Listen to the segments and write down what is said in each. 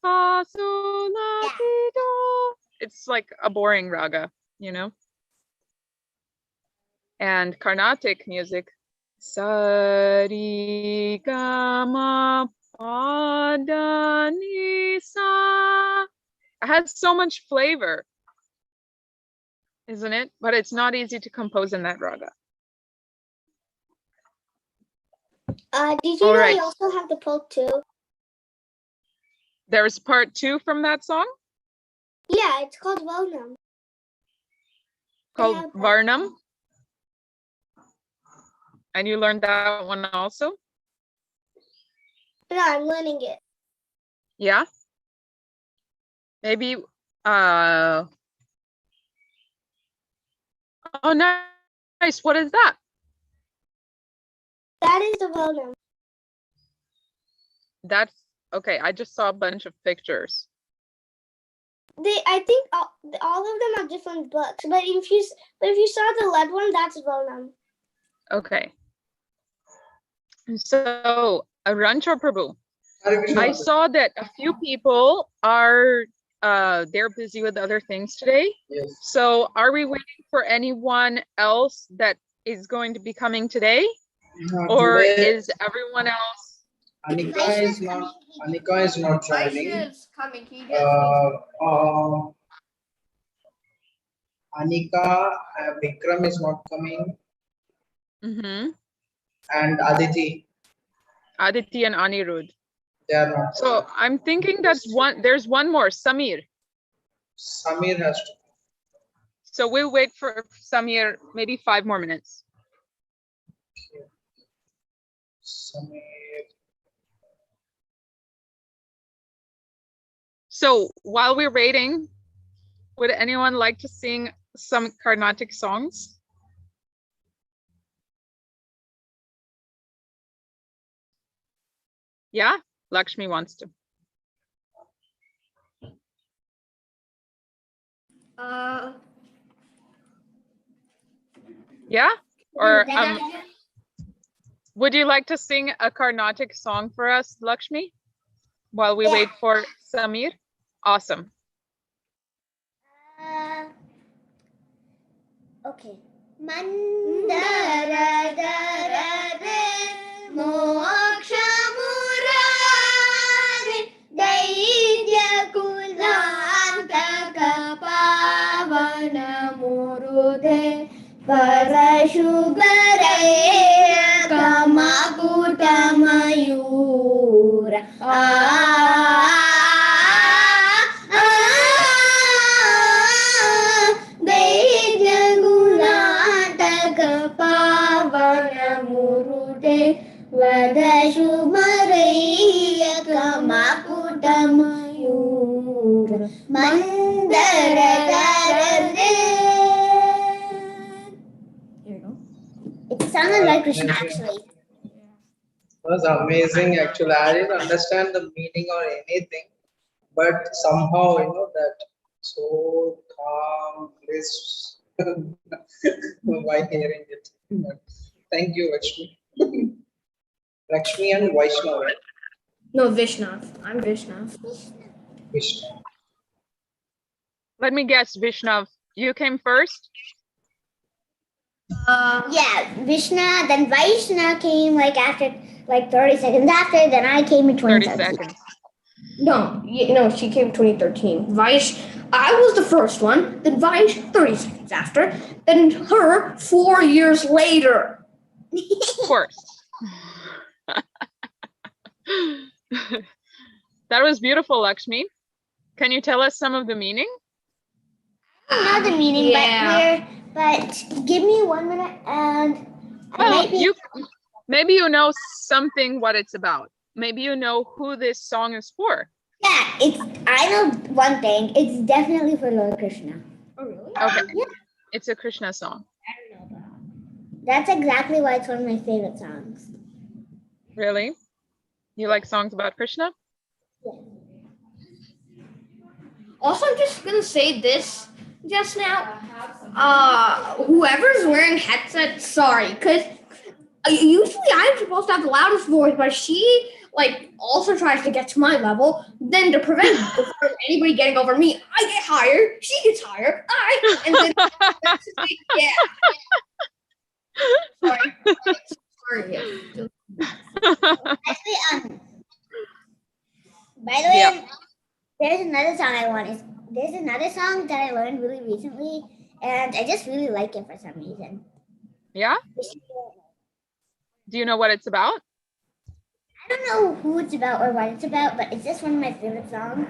fa, sol, la, ti, do. It's like a boring raga, you know? And Carnatic music, sa, ri, ga, ma, pa, da, ni, sa. It has so much flavor, isn't it? But it's not easy to compose in that raga. Did you know you also have the part 2? There's part 2 from that song? Yeah, it's called Varnam. Called Varnam? And you learned that one also? No, I'm learning it. Yeah? Maybe, oh, nice. What is that? That is the Varnam. That's, okay, I just saw a bunch of pictures. I think all of them are different books, but if you saw the lead one, that's Varnam. Okay. So, Ranchor Prabhu, I saw that a few people are, they're busy with other things today. Yes. So are we waiting for anyone else that is going to be coming today? Or Today, is everyone else? Anika is not joining. Is coming. He Anika, Vikram is not coming, Mm-hmm. and Aditi, Aditi and Anirudh. they are not. So I'm thinking that's there's one more, Samir. Samir has to. So we'll wait for Samir, maybe 5 more minutes. Samir. So while we're waiting, would anyone like to sing some Carnatic songs? Yeah, Lakshmi wants to. Yeah? Or would you like to sing a Carnatic song for us, Lakshmi, while we wait for Samir? Awesome. Okay. Mandara dara moksha murari daidya kulantaka pavana murude parashubhareya kamakuta mayura It sounded like Krishna actually. It was amazing actually. I didn't understand the meaning or anything, but somehow that so calm, bliss by hearing it. Thank you, Lakshmi. Lakshmi and Vaishnav, right? No, Vishnav. I'm Vishnav. Vishnu. Let me guess, Vishnav, you came first? Yeah, Vishna, then Vaishna came after 30 seconds after, then I came in 20 seconds. No, she came 2013. Vaish, I was the first one, then Vaish 30 seconds after, then her 4 years later. Of course. That was beautiful, Lakshmi. Can you tell us some of the meaning? I don't know the meaning, but give me 1 minute and maybe you know something what it's about. Maybe you know who this song is for. Yeah, I know one thing. It's definitely for Lord Krishna. Oh, really? Okay. Yeah. It's a Krishna song. I don't know that. That's exactly why it's one of my favorite songs. Really? You like songs about Krishna? Yeah. Also, I'm just gonna say this just now. Whoever's wearing headset, sorry, because usually I'm supposed to have the loudest voice, but she like also tries to get to my level. Then to prevent anybody getting over me, I get higher. She gets higher. And then that's just like, yeah. Sorry. Sorry. Actually, by the way, Yeah. there's another song I want. There's another song that I learned really recently, and I just really like it for some reason. Yeah? Do you know what it's about? I don't know who it's about or what it's about, but it's just one of my favorite songs.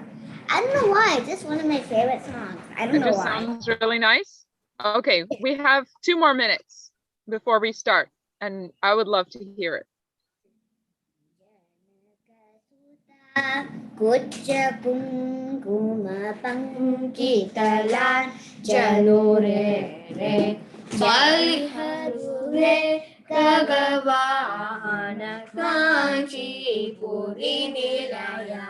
I don't know why. It's just one of my favorite songs. I don't It know just why. sounds really nice. Okay, we have 2 more minutes before we start, and I would love to hear it. Kucha kungkuma pangkitalan janore re balharure kagavana kanchi puri nilaya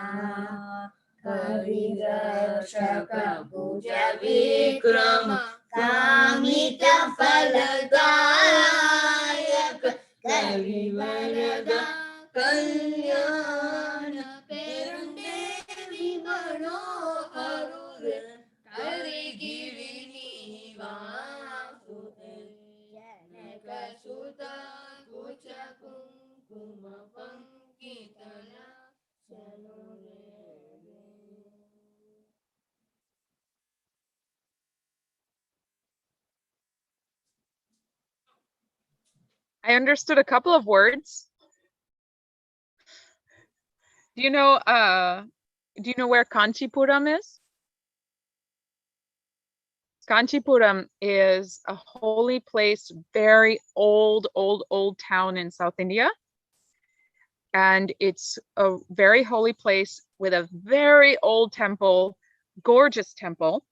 karirashaka puja vikrama kamita faladayak karivalada kalyana perundevi manoharure karigirini vasute janaka suta kucha kunkuma pankitala janore. I understood a couple of words. Do you know where Kanchipuram is? Kanchipuram is a holy place, very old town in South India. And it's a very holy place with a very old temple, gorgeous temple.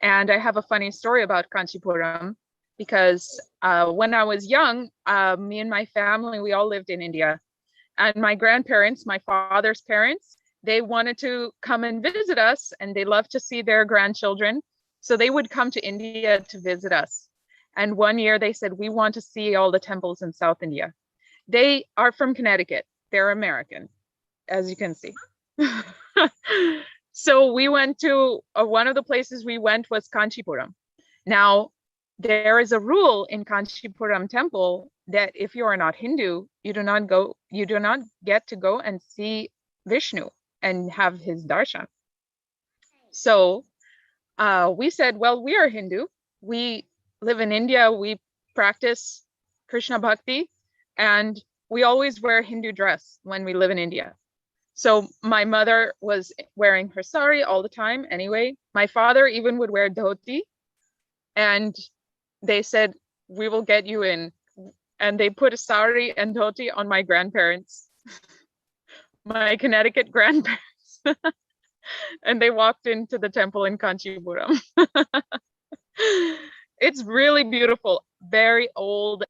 And I have a funny story about Kanchipuram because when I was young, me and my family, we all lived in India. And my grandparents, my father's parents, they wanted to come and visit us, and they loved to see their grandchildren. So they would come to India to visit us. And one year they said, we want to see all the temples in South India. They are from Connecticut. They're American, as you can see. So we went to, one of the places we went was Kanchipuram. Now, there is a rule in Kanchipuram temple that if you are not Hindu, you do not get to go and see Vishnu and have his darshan. So we said, well, we are Hindu. We live in India. We practice Krishna bhakti, and we always wear Hindu dress when we live in India. So my mother was wearing her sari all the time anyway. My father even would wear dhoti, and they said, we will get you in. And they put a sari and dhoti on my grandparents, my Connecticut grandparents. And they walked into the temple in Kanchipuram. It's really beautiful, very old,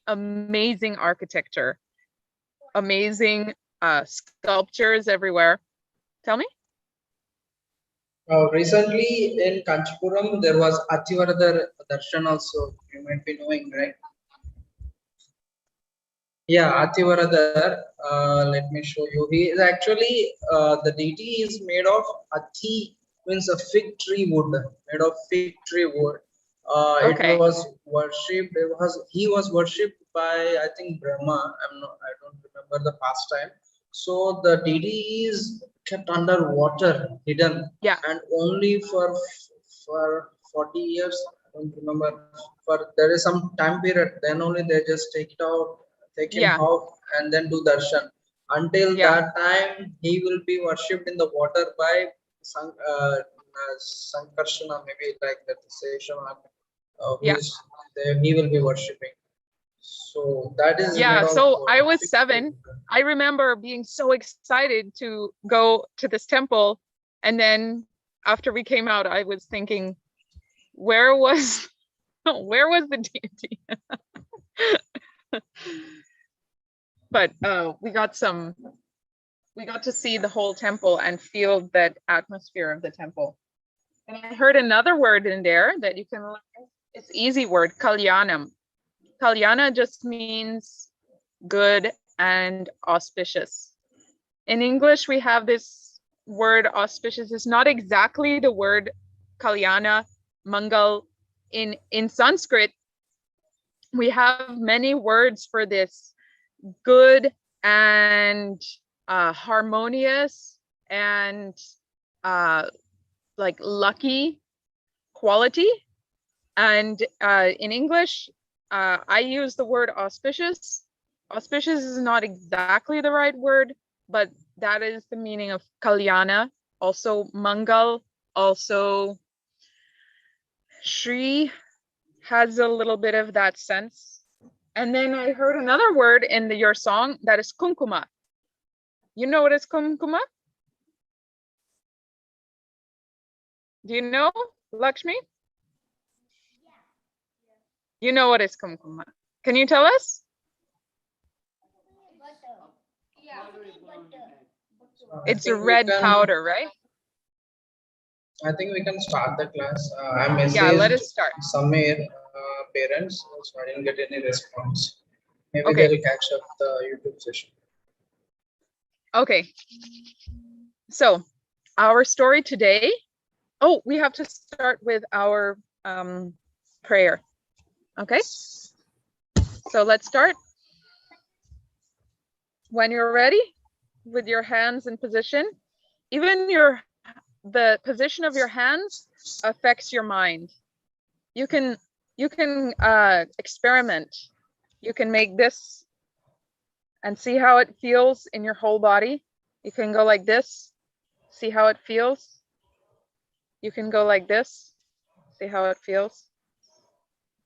amazing architecture, amazing sculptures everywhere. Tell me. Recently in Kanchipuram, there was Ativarada Darshan also. You might be knowing, right? Yeah, Ativarada. Let me show you. He is actually the deity is made of Ati, means a fig tree wood, made of fig tree wood. Okay. It was worshipped. He was worshipped by, I think, Brahma. I don't remember the past time. So the deity is kept under water, hidden, Yeah. and only for 40 years. I don't remember. For there is some time period. Then only they just take it out, take him Yeah. out, and then do darshan. Until Yeah. that time, he will be worshipped in the water by Sankarshana, maybe like that. Seshana, Yeah. he will be worshipping. So that is made Yeah. of. So I was 7. I remember being so excited to go to this temple, and then after we came out, I was thinking, where was the deity? But we got to see the whole temple and feel that atmosphere of the temple. And I heard another word in there that you can learn. It's easy word, kalyanam. Kalyana just means good and auspicious. In English, we have this word auspicious. It's not exactly the word kalyana, mangal. In Sanskrit, we have many words for this: good and harmonious and like lucky quality. And in English, I use the word auspicious. Auspicious is not exactly the right word, but that is the meaning of kalyana, also mangal, also Shri has a little bit of that sense. And then I heard another word in your song that is kumkuma. You know what is kumkuma? Do you know, Lakshmi? You know what is kumkuma. Can you tell us? It's a red powder, right? I think we can start the class. I messaged Yeah, let us start. some parents, so I didn't get any response. Maybe Okay. they'll catch up the YouTube session. Okay. So our story today. Oh, we have to start with our prayer. Okay. So let's start. When you're ready, with your hands in position, even the position of your hands affects your mind. You can experiment. You can make this and see how it feels in your whole body. You can go like this, see how it feels. You can go like this, see how it feels.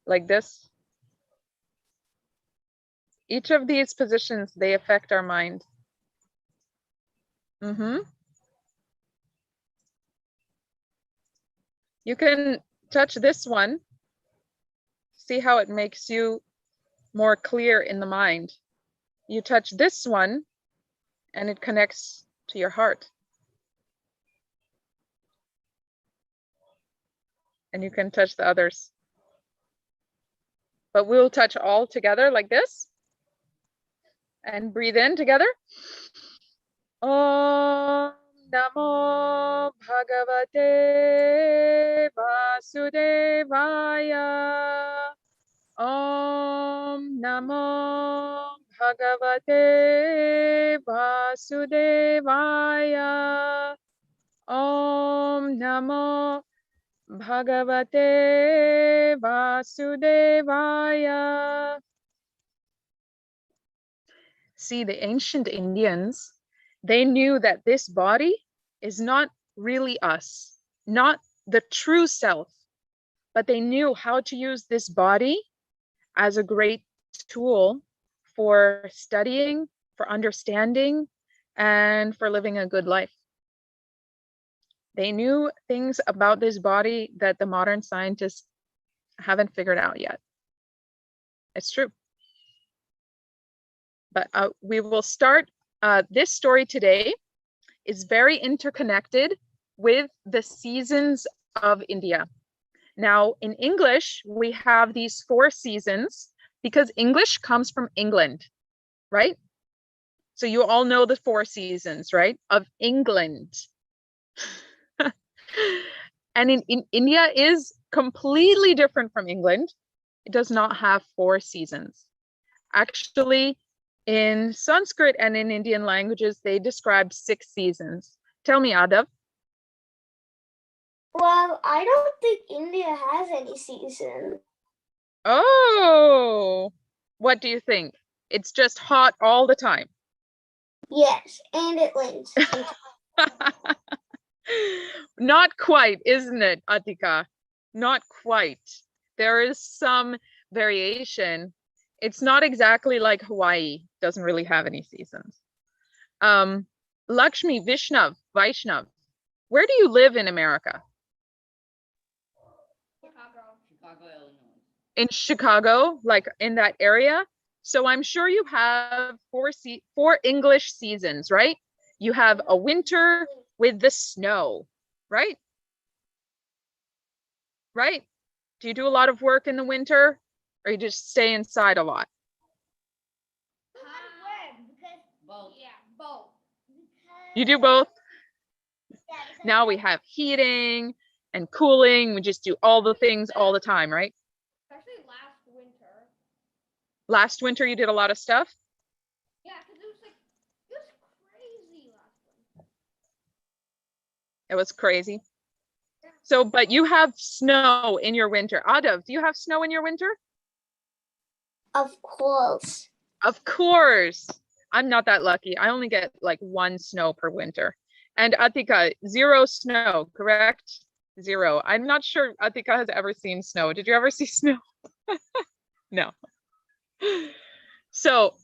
Like this. Each of these positions, they affect our mind. You can touch this one, see how it makes you more clear in the mind. You touch this one and it connects to your heart. And you can touch the others. But we'll touch all together like this. And breathe in together. Om Namo Bhagavate Vasudevaya. Om Namo Bhagavate Vasudevaya. Om Namo Bhagavate Vasudevaya. See, the ancient Indians, they knew that this body is not really us, not the true self, but they knew how to use this body as a great tool for studying, for understanding, and for living a good life. They knew things about this body that the modern scientists haven't figured out yet. It's true. But we will start. This story today is very interconnected with the seasons of India. Now, in English, we have these 4 seasons because English comes from England, right? So you all know the 4 seasons, right? Of England. And in India is completely different from England. It does not have 4 seasons. Actually, in Sanskrit and in Indian languages, they describe 6 seasons. Tell me, Adav. Well, I don't think India has any season. Oh, what do you think? It's just hot all the time. Yes, and it rains. Not quite, isn't it, Atika? Not quite. There is some variation. It's not exactly like Hawaii. Doesn't really have any seasons. Lakshmi, Vaishnav, where do you live in America? Chicago, Illinois. In Chicago, like in that area. So I'm sure you have 4 English seasons, right? You have a winter with the snow, right? Right? Do you do a lot of work in the winter, or you just stay inside a lot? Both. Yeah, both. You do both? Now we have heating and cooling. We just do all the things all the time, right? Especially last winter. Last winter, you did a lot of stuff? Yeah, because it was crazy last winter. It was crazy. So, but you have snow in your winter. Adav, do you have snow in your winter? Of course. Of course. I'm not that lucky. I only get like 1 snow per winter. And Atika, 0 snow, correct? 0. I'm not sure Atika has ever seen snow. Did you ever see snow? No. So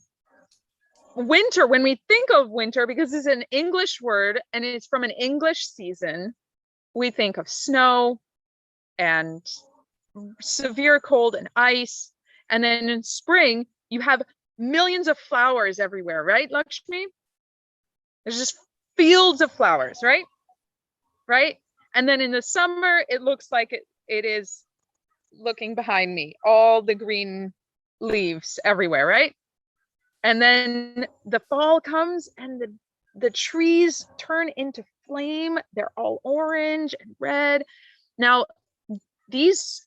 winter, when we think of winter, because it's an English word and it's from an English season, we think of snow and severe cold and ice. And then in spring, you have millions of flowers everywhere, right, Lakshmi? There's just fields of flowers, right? Right? And then in the summer, it looks like it is looking behind me, all the green leaves everywhere, right? And then the fall comes and the trees turn into flame. They're all orange and red. Now, these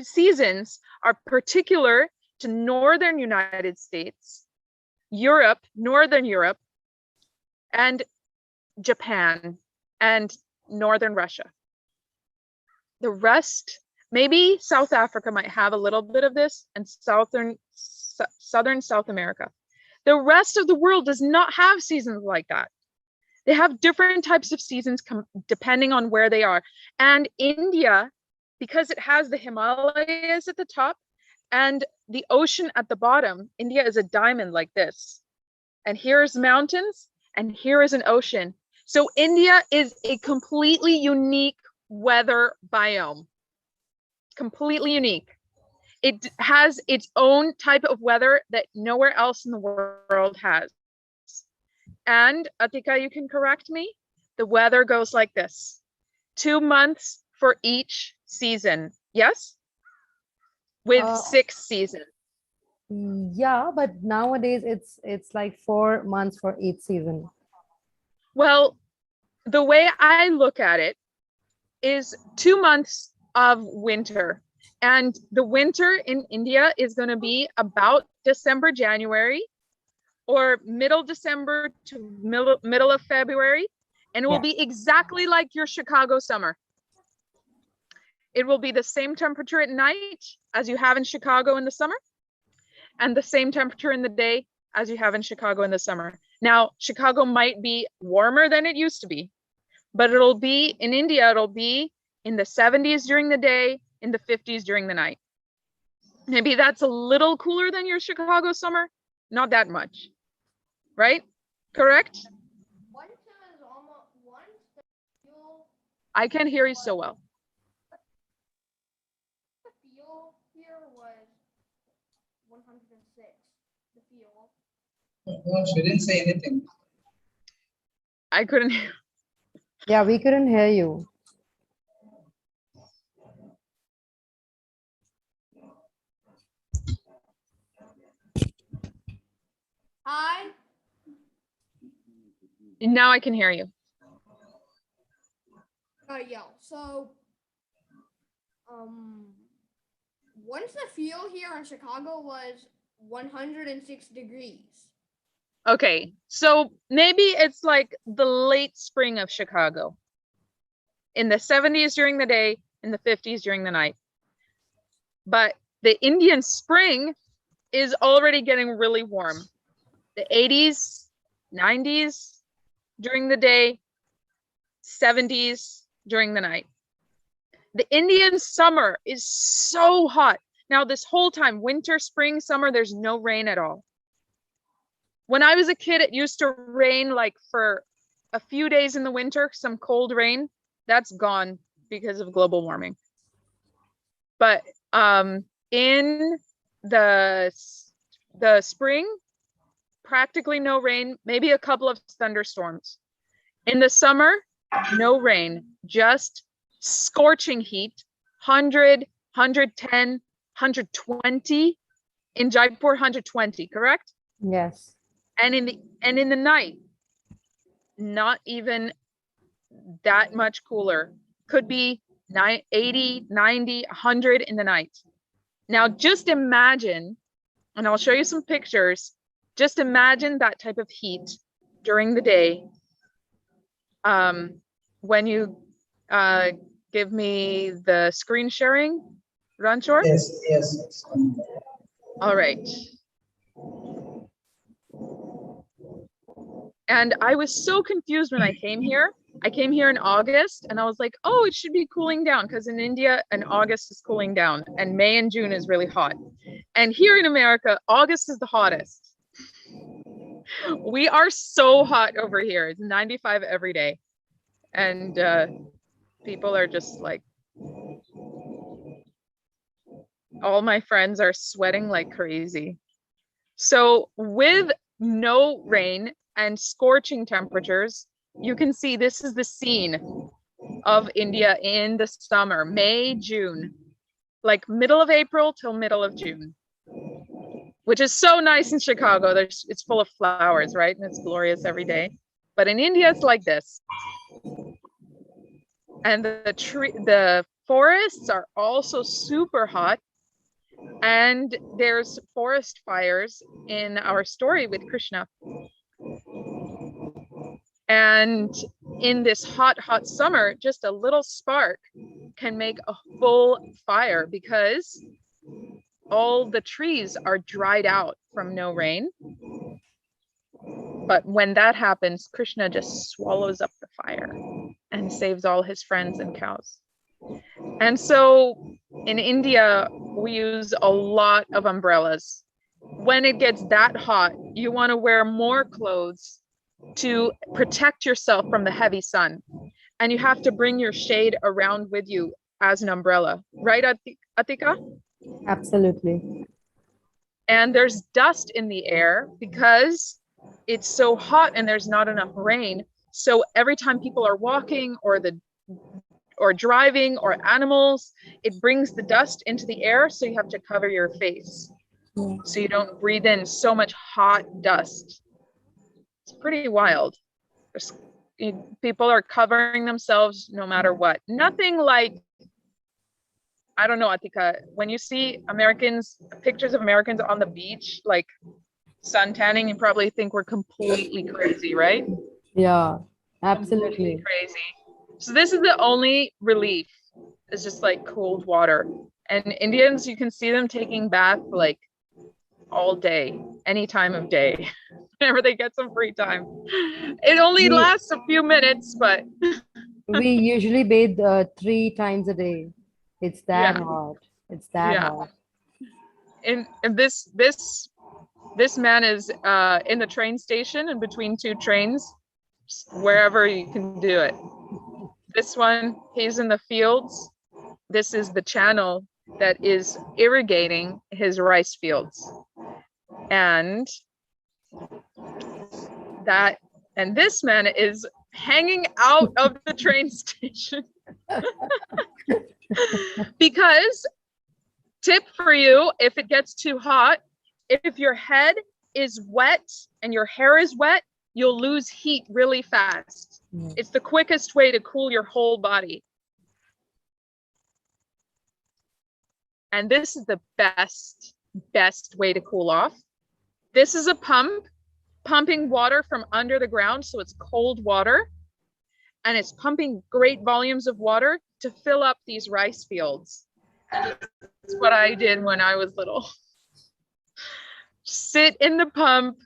seasons are particular to northern United States, Europe, northern Europe, and Japan, and northern Russia. The rest, maybe South Africa might have a little bit of this, and southern South America. The rest of the world does not have seasons like that. They have different types of seasons depending on where they are. And India, because it has the Himalayas at the top and the ocean at the bottom, India is a diamond like this. And here's mountains and here is an ocean. So India is a completely unique weather biome. Completely unique. It has its own type of weather that nowhere else in the world has. And Atika, you can correct me. The weather goes like this: 2 months for each season. Yes? With 6 seasons. Yeah, but nowadays it's like 4 months for each season. Well, the way I look at it is 2 months of winter. And the winter in India is going to be about December, January, or middle December to middle of February. And it will be exactly like your Chicago summer. It will be the same temperature at night as you have in Chicago in the summer, and the same temperature in the day as you have in Chicago in the summer. Now, Chicago might be warmer than it used to be, but it'll be in India, it'll be in the 70s during the day, in the 50s during the night. Maybe that's a little cooler than your Chicago summer, not that much, right? Correct? I can't hear you so well. The feel here was 106. The feel. No, she didn't say anything. I couldn't hear. Yeah, we couldn't hear you. Hi. Now I can hear you. Yeah. So, once the feel here in Chicago was 106 degrees. Okay, so maybe it's like the late spring of Chicago. In the 70s during the day, in the 50s during the night. But the Indian spring is already getting really warm. The 80s, 90s during the day, 70s during the night. The Indian summer is so hot. Now, this whole time, winter, spring, summer, there's no rain at all. When I was a kid, it used to rain like for a few days in the winter, some cold rain. That's gone because of global warming. But in the spring, practically no rain, maybe a couple of thunderstorms. In the summer, no rain, just scorching heat, 100, 110, 120. In Jaipur, 120, correct? Yes. And in the night, not even that much cooler. Could be 80, 90, 100 in the night. Now just imagine, and I'll show you some pictures, just imagine that type of heat during the day. When you give me the screen sharing, Ranchor? Yes. All right. And I was so confused when I came here. I came here in August and I was like, oh, it should be cooling down, because in India, in August is cooling down and May and June is really hot. And here in America, August is the hottest. We are so hot over here. It's 95 every day. And people are just like, all my friends are sweating like crazy. So with no rain and scorching temperatures, you can see this is the scene of India in the summer, May, June, like middle of April till middle of June, which is so nice in Chicago. It's full of flowers, right? And it's glorious every day. But in India, it's like this. And the forests are also super hot. And there's forest fires in our story with Krishna. And in this hot, hot summer, just a little spark can make a full fire because all the trees are dried out from no rain. But when that happens, Krishna just swallows up the fire and saves all his friends and cows. And so in India, we use a lot of umbrellas. When it gets that hot, you want to wear more clothes to protect yourself from the heavy sun. And you have to bring your shade around with you as an umbrella. Right, Atika? Absolutely. And there's dust in the air because it's so hot and there's not enough rain. So every time people are walking or driving or animals, it brings the dust into the air. So you have to cover your face so you don't breathe in so much hot dust. It's pretty wild. People are covering themselves no matter what. Nothing like, I don't know, Atika, when you see pictures of Americans on the beach, like sun tanning, you probably think we're completely crazy, right? Yeah, Completely absolutely. crazy. So this is the only relief. It's just like cold water. And Indians, you can see them taking bath like all day, any time of day, whenever they get some free time. It only We lasts a few minutes, but we usually bathe 3 times a day. It's that yeah, hot. It's that yeah. hot. And this man is in the train station and between two trains, wherever you can do it. This one, he's in the fields. This is the channel that is irrigating his rice fields. And this man is hanging out of the train station. Because tip for you, if it gets too hot, if your head is wet and your hair is wet, you'll lose heat really fast. It's the quickest way to cool your whole body. And this is the best way to cool off. This is a pump pumping water from under the ground, so it's cold water, and it's pumping great volumes of water to fill up these rice fields. And that's what I did when I was little. Sit in the pump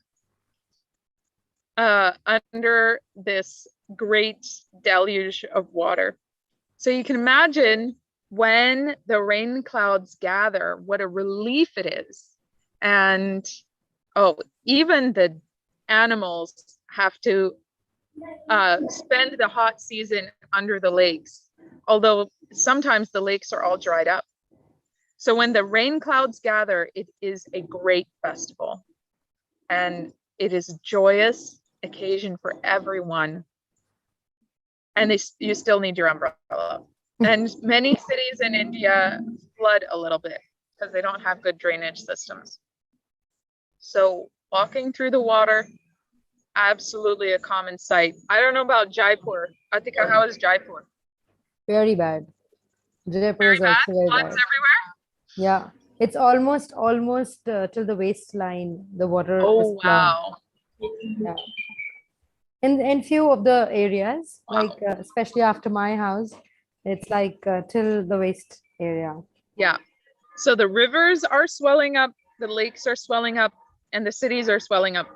under this great deluge of water. So you can imagine when the rain clouds gather, what a relief it is. And even the animals have to spend the hot season under the lakes, although sometimes the lakes are all dried up. So when the rain clouds gather, it is a great festival, and it is a joyous occasion for everyone. And you still need your umbrella. And many cities in India flood a little bit because they don't have good drainage systems. So walking through the water Absolutely a common sight. I don't know about Jaipur. Atika, how is Jaipur? Very bad. Jaipur Very is bad. also very Floods bad. everywhere. Yeah, it's almost till the waistline. The water is Oh flood. wow. Yeah. In few of the areas, like especially after my house, it's like till the waist area. Yeah. So the rivers are swelling up, the lakes are swelling up, and the cities are swelling up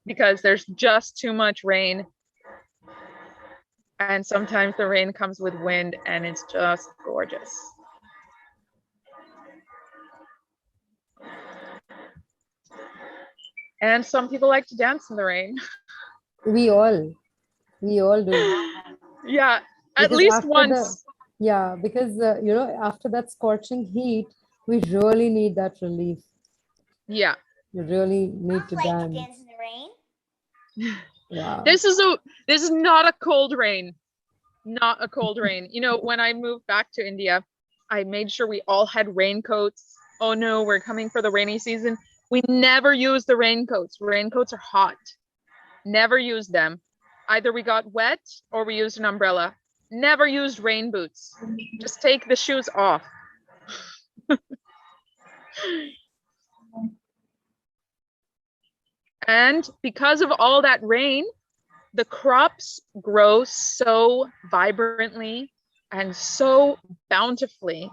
because there's just too much rain. And sometimes the rain comes with wind and it's just gorgeous. And some people like to dance in the rain. We all, we all do. Yeah, at Because least after the, once. yeah, because you know, after that scorching heat, we really need that relief. Yeah. We really need to Like to dance. dance in the rain. Yeah. This is not a cold rain. Not a cold rain. You know, when I moved back to India, I made sure we all had raincoats. Oh no, we're coming for the rainy season. We never use the raincoats. Raincoats are hot. Never used them. Either we got wet or we used an umbrella. Never used rain boots. Just take the shoes off. And because of all that rain, the crops grow so vibrantly and so bountifully.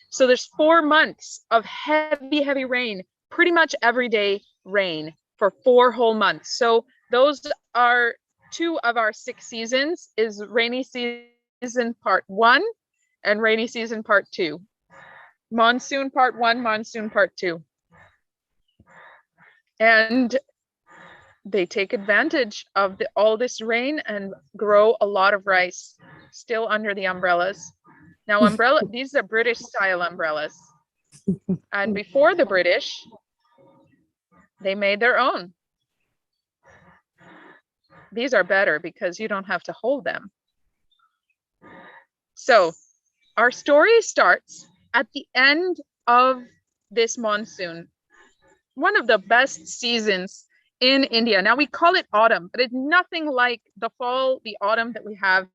So there's 4 months of heavy rain, pretty much everyday rain for 4 whole months. So those are 2 of our 6 seasons, is rainy season part 1 and rainy season part 2. Monsoon part 1, monsoon part 2. And they take advantage of all this rain and grow a lot of rice still under the umbrellas. Now, these are British style umbrellas. And before the British, they made their own. These are better because you don't have to hold them. So our story starts at the end of this monsoon, one of the best seasons in India. Now we call it autumn, but it's nothing like the fall, the autumn that we have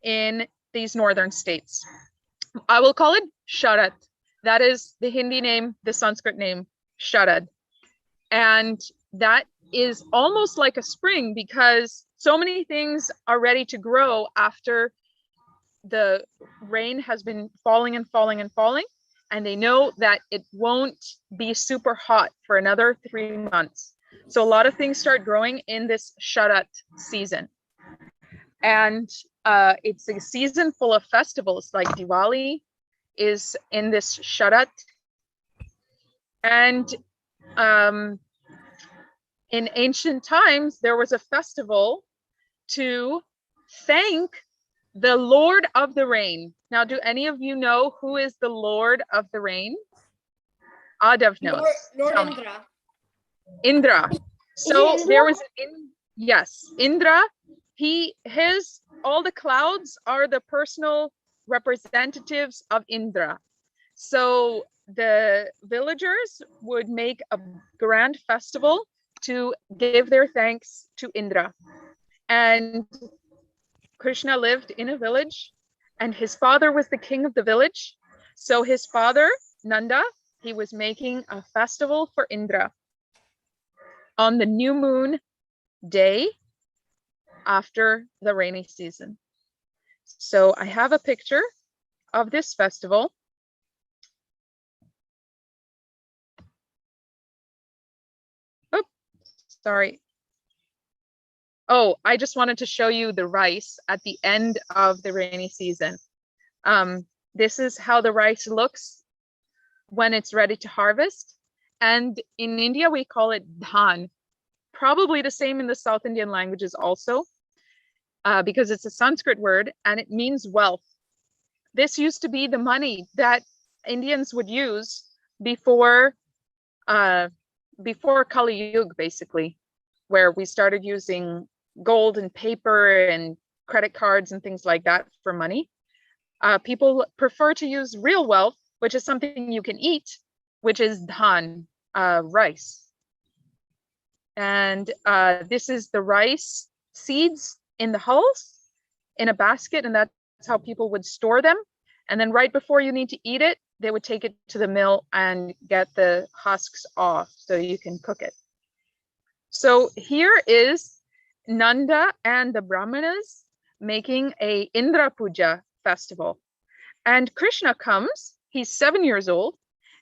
in these northern states. I will call it Sharad. That is the Hindi name, the Sanskrit name, Sharad. And that is almost like a spring because so many things are ready to grow after the rain has been falling and falling and falling. And they know that it won't be super hot for another 3 months. So a lot of things start growing in this Sharat season. And it's a season full of festivals, like Diwali is in this Sharat. And in ancient times, there was a festival to thank the Lord of the Rain. Now, do any of you know who is the Lord of the Rain? Adav knows. Lord Tell me. Indra. Indra. So Indra? there was yes, Indra. All the clouds are the personal representatives of Indra. So the villagers would make a grand festival to give their thanks to Indra. And Krishna lived in a village, and his father was the king of the village. So his father, Nanda, he was making a festival for Indra on the new moon day after the rainy season. So I have a picture of this festival. Oh, sorry. Oh, I just wanted to show you the rice at the end of the rainy season. This is how the rice looks when it's ready to harvest. And in India, we call it dhan. Probably the same in the South Indian languages also, because it's a Sanskrit word and it means wealth. This used to be the money that Indians would use before Kali Yuga, basically, where we started using gold and paper and credit cards and things like that for money. People prefer to use real wealth, which is something you can eat, which is dhan, rice. And this is the rice seeds in the hulls in a basket, and that's how people would store them. And then right before you need to eat it, they would take it to the mill and get the husks off so you can cook it. So here is Nanda and the Brahmanas making a Indra Puja festival. And Krishna comes, he's 7 years old,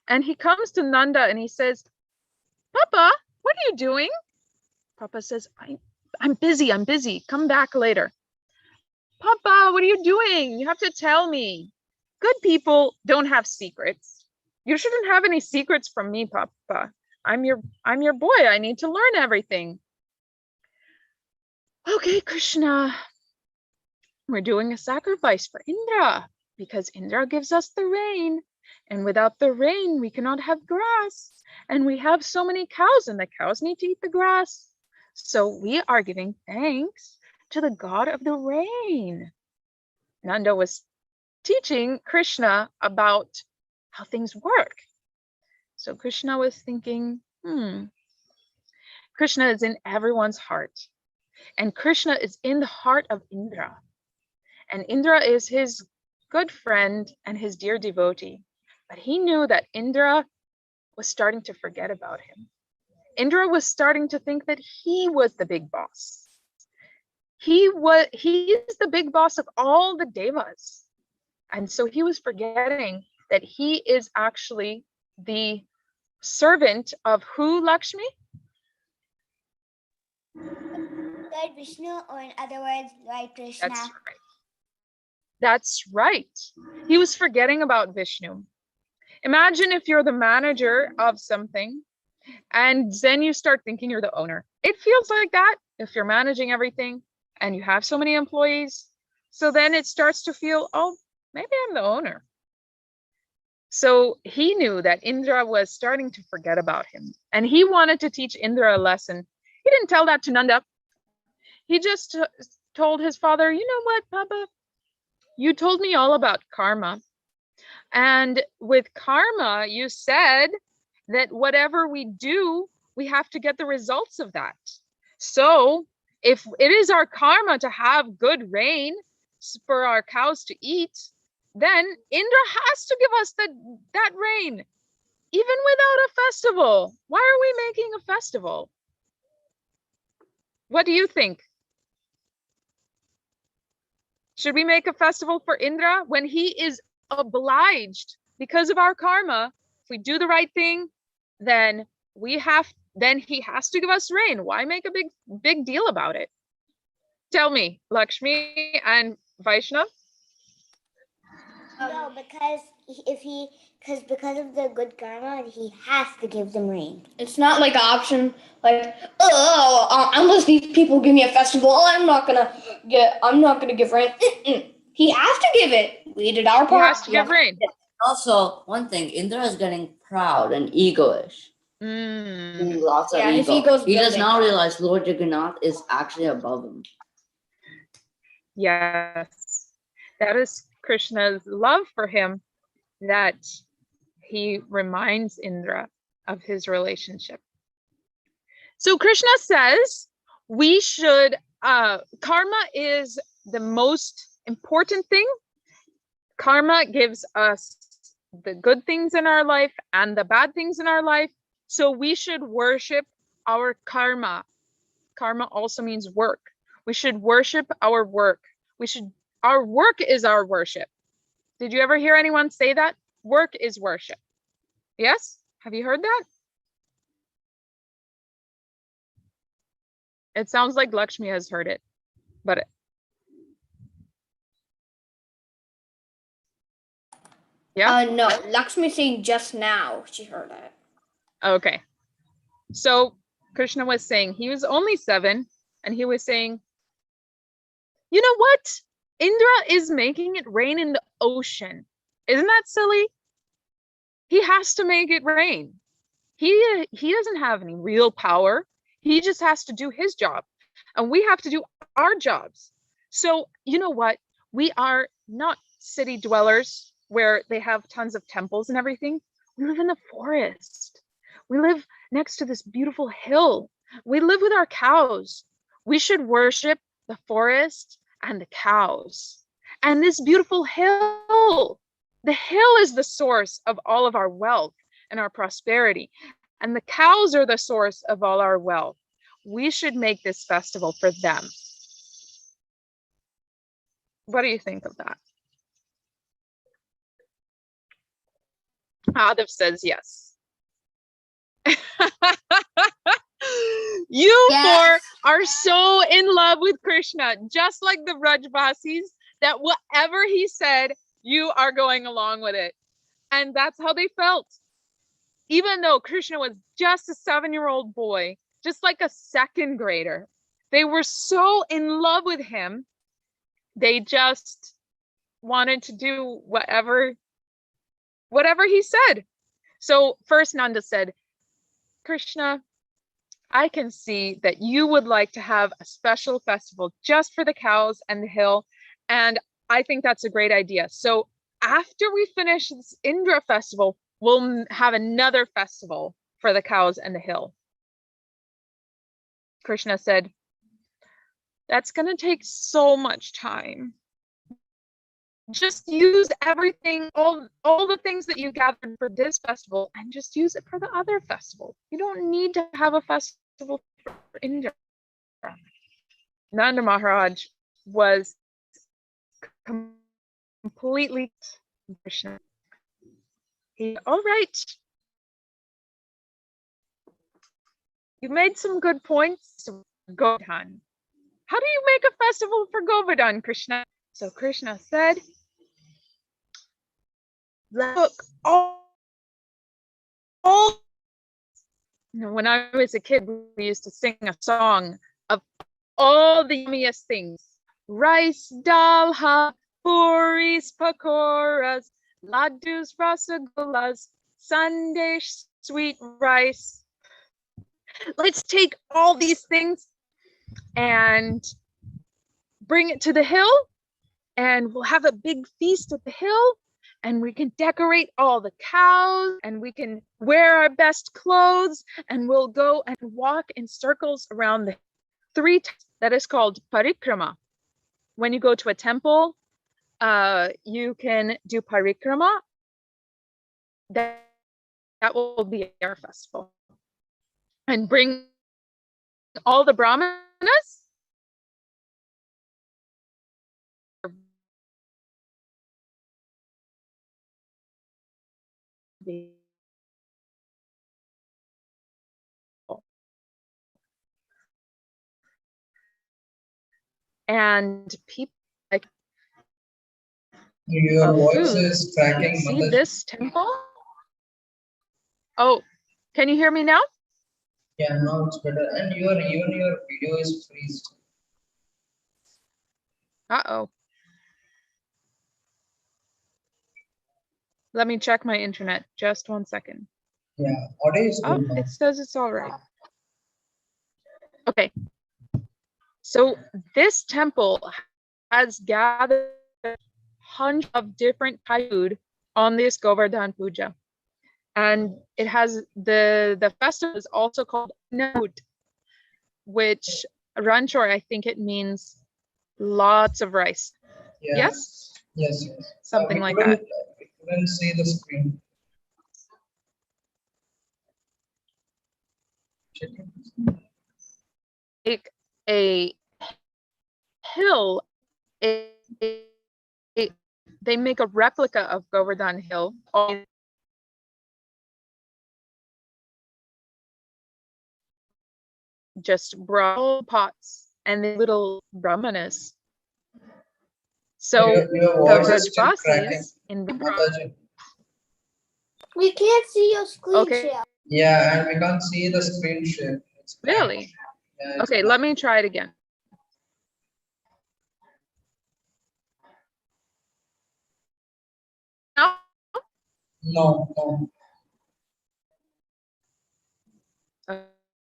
and he comes to Nanda and he says, Papa, what are you doing? Papa says, I'm busy, come back later. Papa, what are you doing? You have to tell me. Good people don't have secrets. You shouldn't have any secrets from me, Papa. I'm your boy. I need to learn everything. Okay, Krishna, we're doing a sacrifice for Indra because Indra gives us the rain. And without the rain, we cannot have grass. And we have so many cows, and the cows need to eat the grass. So we are giving thanks to the god of the rain. Nanda was teaching Krishna about how things work. So Krishna was thinking, Krishna is in everyone's heart. And Krishna is in the heart of Indra. And Indra is his good friend and his dear devotee. But he knew that Indra was starting to forget about him. Indra was starting to think that he was the big boss. He is the big boss of all the devas. And so he was forgetting that he is actually the servant of who, Lakshmi? Lord Vishnu, or in other words, Lord Krishna. That's right. That's right. He was forgetting about Vishnu. Imagine if you're the manager of something and then you start thinking you're the owner. It feels like that if you're managing everything and you have so many employees. So then it starts to feel, oh, maybe I'm the owner. So he knew that Indra was starting to forget about him, and he wanted to teach Indra a lesson. He didn't tell that to Nanda. He just told his father, you know what, Papa? You told me all about karma. And with karma, you said that whatever we do, we have to get the results of that. So if it is our karma to have good rain for our cows to eat, then Indra has to give us that rain, even without a festival. Why are we making a festival? What do you think? Should we make a festival for Indra when he is obliged because of our karma? If we do the right thing, then he has to give us rain. Why make a big deal about it? Tell me, Lakshmi and Vaishnav. No, because because of the good karma, he has to give them rain. It's not like an option, like, unless these people give me a festival, I'm not gonna give rain. He has to give it. We did our part. He has to give rain. Also, one thing, Indra is getting proud and egoish. Lots of his ego. ego's He does building. not realize Lord Jagannath is actually above him. Yes, that is Krishna's love for him, that he reminds Indra of his relationship. So Krishna says we should, karma is the most important thing. Karma gives us the good things in our life and the bad things in our life. So we should worship our karma. Karma also means work. We should worship our work. Our work is our worship. Did you ever hear anyone say that? Work is worship. Yes? Have you heard that? It sounds like Lakshmi has heard it, but yeah. No, Lakshmi saying just now she heard it. Okay. So Krishna was saying he was only 7, and he was saying, you know what? Indra is making it rain in the ocean. Isn't that silly? He has to make it rain. He doesn't have any real power. He just has to do his job, and we have to do our jobs. So you know what? We are not city dwellers where they have tons of temples and everything. We live in the forest. We live next to this beautiful hill. We live with our cows. We should worship the forest and the cows. And this beautiful hill. The hill is the source of all of our wealth and our prosperity. And the cows are the source of all our wealth. We should make this festival for them. What do you think of that? Adif says yes. You Yes. four are so in love with Krishna, just like the Brajvasis, that whatever he said, you are going along with it. And that's how they felt. Even though Krishna was just a 7-year-old boy, just like a second grader, they were so in love with him, they just wanted to do whatever he said. So first Nanda said, Krishna, I can see that you would like to have a special festival just for the cows and the hill. And I think that's a great idea. So after we finish this Indra festival, we'll have another festival for the cows and the hill. Krishna said, that's going to take so much time. Just use everything, all the things that you gathered for this festival, and just use it for the other festival. You don't need to have a festival for Indra. Nanda Maharaj was completely Krishna. All right. You made some good points. Govardhan. How do you make a festival for Govardhan, Krishna? So Krishna said, look, when I was a kid, we used to sing a song of all the yummiest things. Rice, dalha, puris, pakoras, laddus, rasagullas, sandesh, sweet rice. Let's take all these things and bring it to the hill, and we'll have a big feast at the hill, and we can decorate all the cows, and we can wear our best clothes, and we'll go and walk in circles around the 3 times. That is called parikrama. When you go to a temple, you can do parikrama. That will be our festival. And bring all the brahmanas. And people like Your voice food. is cracking. See Mother. this temple? Oh, can you hear me now? Yeah, now it's better. And even your video is freezed. Uh-oh. Let me check my internet. Just 1 second. Yeah, audio is Oh, good now. it says it's all right. Okay. So this temple has gathered hundreds of different types of food on this Govardhan Puja. And it has the festival is also called Naut, which Ranchor, I think it means lots of rice. Yeah. Yes? Yes, yes. Something like that. We couldn't see the screen. Like a hill, they make a replica of Govardhan Hill. Just brawl pots and the little brahmanas. So Your the voice is still cracking. Brajvasis in Mataji. We can't see your screen Okay. share. Yeah, and we can't see the screen share. It's Really? Yeah, it's Okay, let me try it again. Now? No.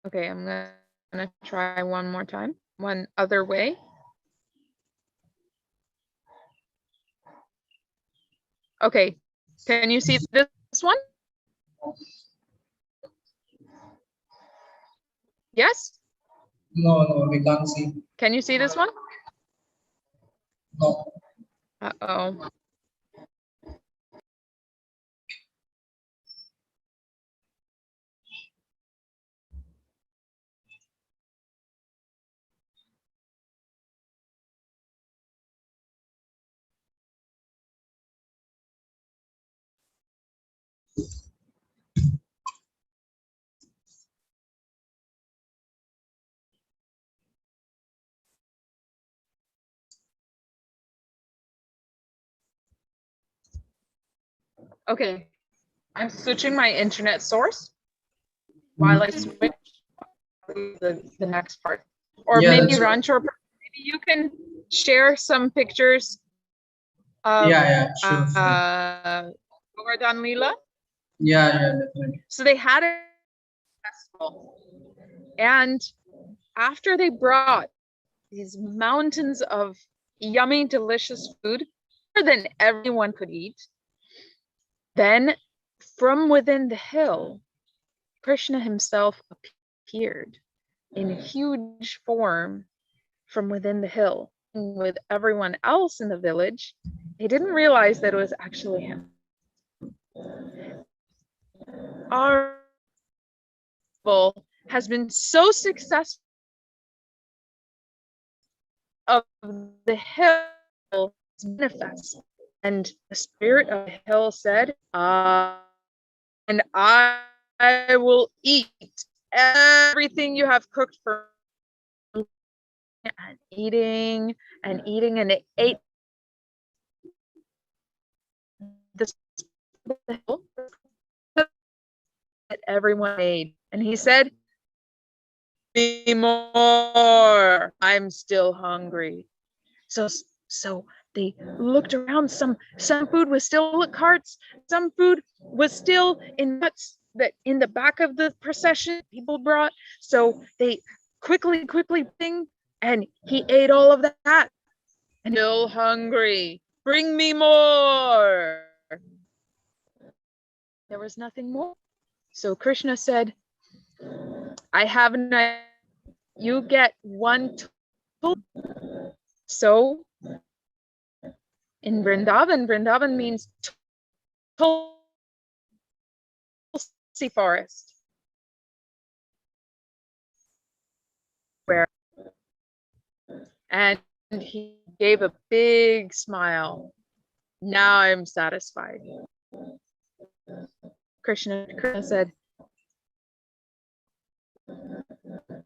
Okay, I'm gonna try one more time. One other way. Okay, can you see this one? Yes? No, we can't see. Can you see this one? No. Uh-oh. Okay. I'm switching my internet source while I switch the next part. Or Yeah, maybe that's right. Rancho, maybe you can share some pictures of Yeah, sure. Govardhan Leela. Yeah, definitely. So they had a festival, and after they brought these mountains of yummy, delicious food, more than everyone could eat, then from within the hill, Krishna himself appeared in huge form from within the hill with everyone else in the village. They didn't realize that it was actually him. Our festival has been so successful of the hill manifest, and the spirit of the hill said, and I will eat everything you have cooked for me. And eating and eating, and it ate the hill that everyone made. And he said, "Be more. I'm still hungry." So they looked around. Some food was still at carts. Some food was still in nuts that in the back of the procession people brought. So they quickly thing, and he ate all of that. And still hungry. Bring me more. There was nothing more. So Krishna said, I have an idea. You get one tulsi. So in Vrindavan means tulsi forest. Where and he gave a big smile. Now I'm satisfied. Krishna said,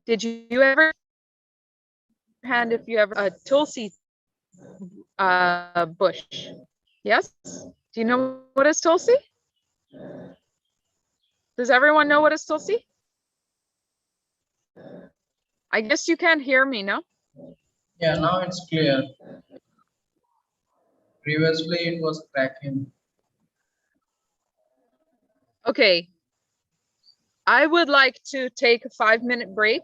did you ever hand if you ever a tulsi bush? Yes? Do you know what is tulsi? Does everyone know what is tulsi? I guess you can't hear me, no? Yeah, now it's clear. Previously it was cracking. Okay. I would like to take a 5-minute break.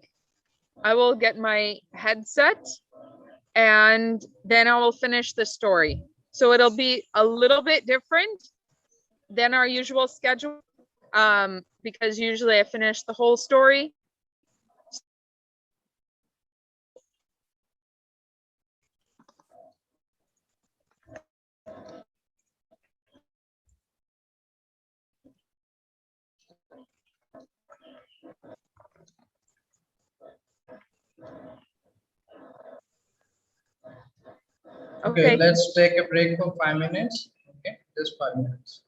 I will get my headset and then I will finish the story. So it'll be a little bit different than our usual schedule because usually I finish the whole story. Okay, Okay. let's take a break for 5 minutes. Okay, just 5 minutes.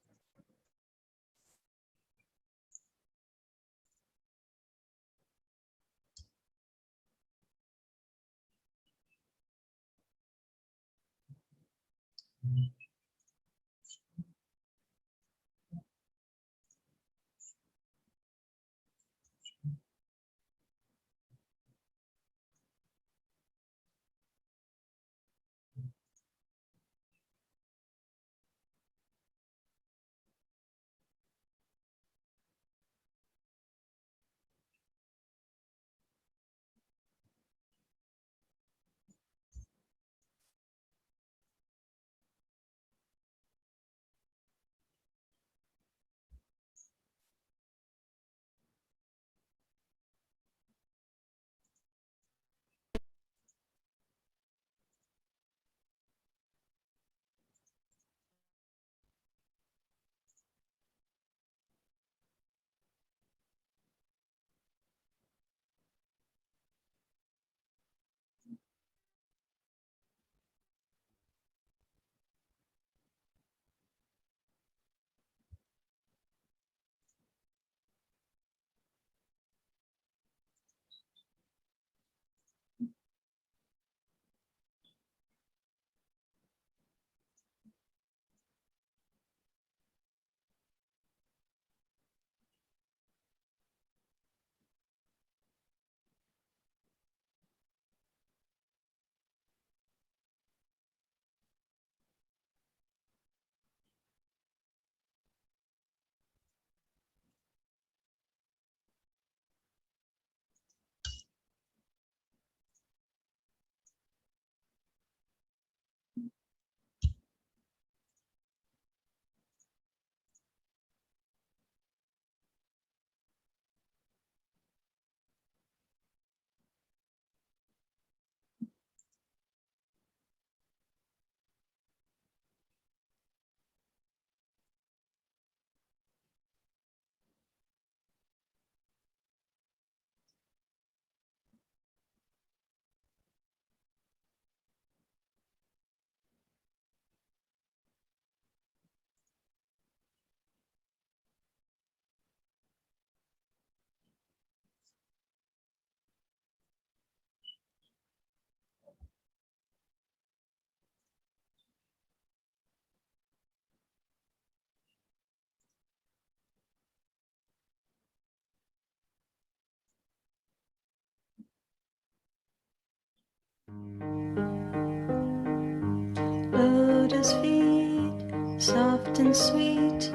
Lotus feet, soft and sweet,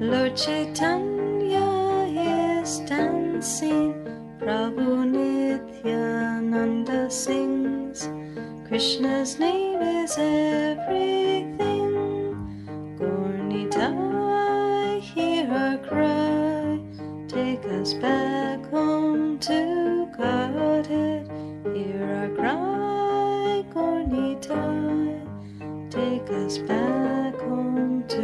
Lord Chaitanya is dancing, Prabhu Nityananda sings, Krishna's name is everything. Gornitai, hear our cry, take us back home to Godhead. Hear our cry, Gornitai, take us back home to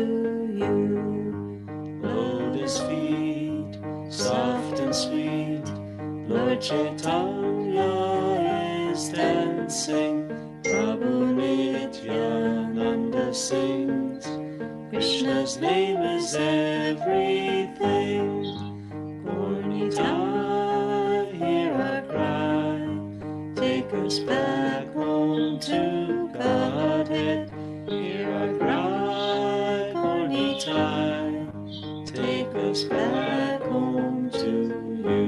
you. Lotus feet, soft and sweet, Lord Chaitanya is dancing, Prabhu Nityananda sings, Krishna's name is everything. Gornitai, hear our cry, take us back home to Godhead. Hear our cry, Gornitai, take us back home to you.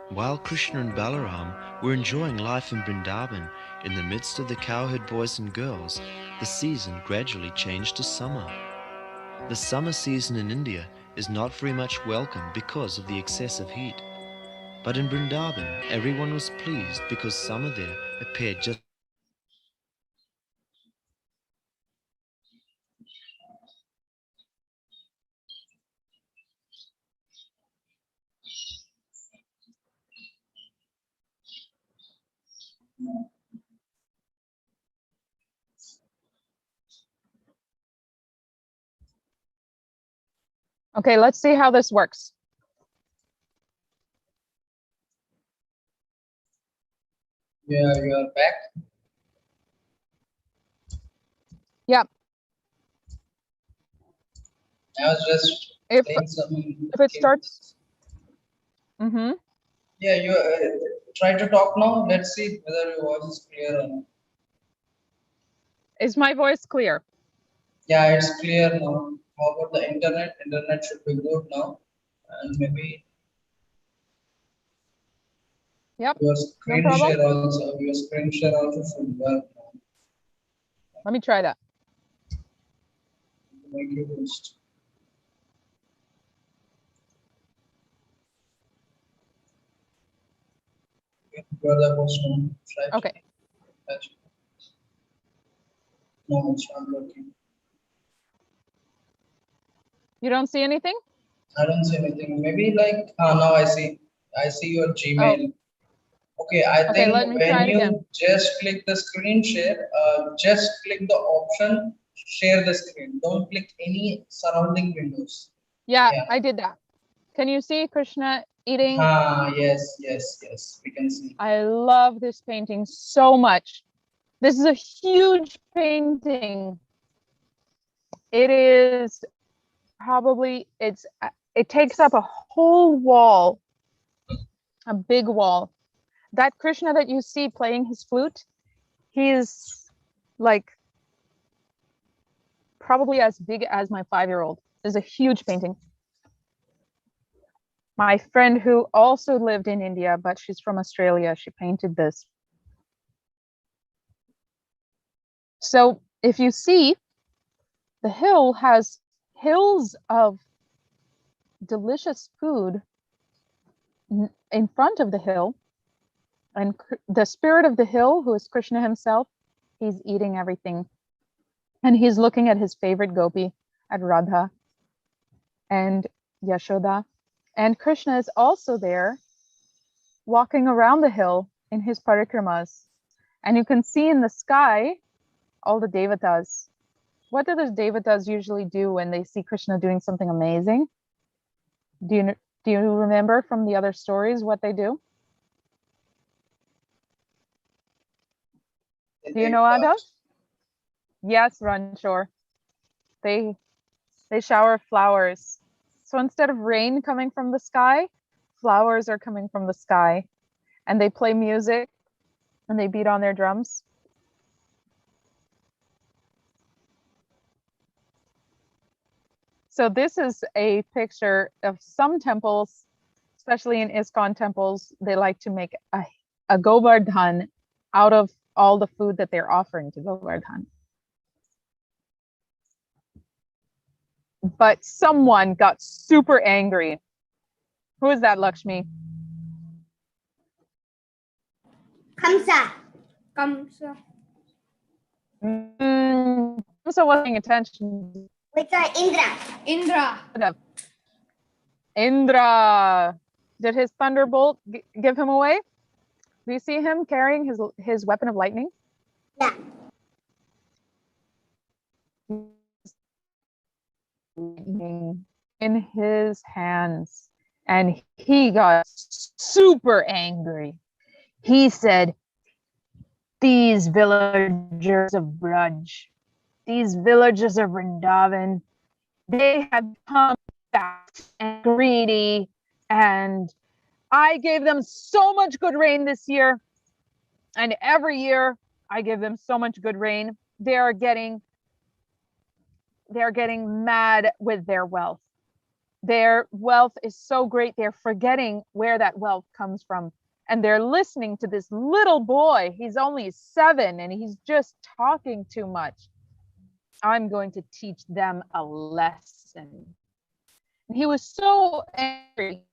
While Krishna and Balaram were enjoying life in Vrindavan, in the midst of the cowherd boys and girls, the season gradually changed to summer. The summer season in India is not very much welcome because of the excessive heat. But in Vrindavan, everyone was pleased because summer there appeared just Okay, let's see how this works. Yeah, you are back. Yep. I was just If saying some. it starts. Mm-hmm. Yeah, you try to talk now. Let's see whether your voice is clear or not. Is my voice clear? Yeah, it's clear now. How about the internet? Internet should be good now, and maybe Yep. your No screen problem. share also. Your screen share also should work now. Let me try that. Make you host. You are the host now, right? Okay. Right. No, it's not working. You don't see anything? I don't see anything. Maybe like now I see. I see your Gmail. Okay, I Okay, think let me when try it you again. just click the screen share, just click the option share the screen. Don't click any surrounding windows. Yeah, Yeah. I did that. Can you see Krishna eating? Yes, yes, yes. We can see. I love this painting so much. This is a huge painting. It is probably, it takes up a whole wall, a big wall. that Krishna that you see playing his flute, he's like probably as big as my 5-year-old. It's a huge painting. My friend who also lived in India, but she's from Australia, she painted this. So if you see, the hill has hills of delicious food in front of the hill, and the spirit of the hill, who is Krishna himself, he's eating everything, and he's looking at his favorite gopi, at Radha and Yashoda, and Krishna is also there walking around the hill in his parikramas, and you can see in the sky all the devatas. What do the devatas usually do when they see Krishna doing something amazing? Do you remember from the other stories what they do? Do you know, Adav? Yes, Ranchor. They shower flowers. So instead of rain coming from the sky, flowers are coming from the sky, and they play music and they beat on their drums. So this is a picture of some temples, especially in ISKCON temples. They like to make a Govardhan out of all the food that they're offering to Govardhan. But someone got super angry. Who is that, Lakshmi? Kamsa. Kamsa. Kamsa wasn't paying attention. Wait, Indra. Indra. Did his thunderbolt give him away? Do you see him carrying his weapon of lightning? Yeah. In his hands, and he got super angry. He said, "These villagers of Braj, these villagers of Vrindavan, they have become fat and greedy, and I gave them so much good rain this year, and every year I give them so much good rain. They're getting mad with their wealth. Their wealth is so great, they're forgetting where that wealth comes from. And they're listening to this little boy. He's only 7 and he's just talking too much. I'm going to teach them a lesson." He was so angry.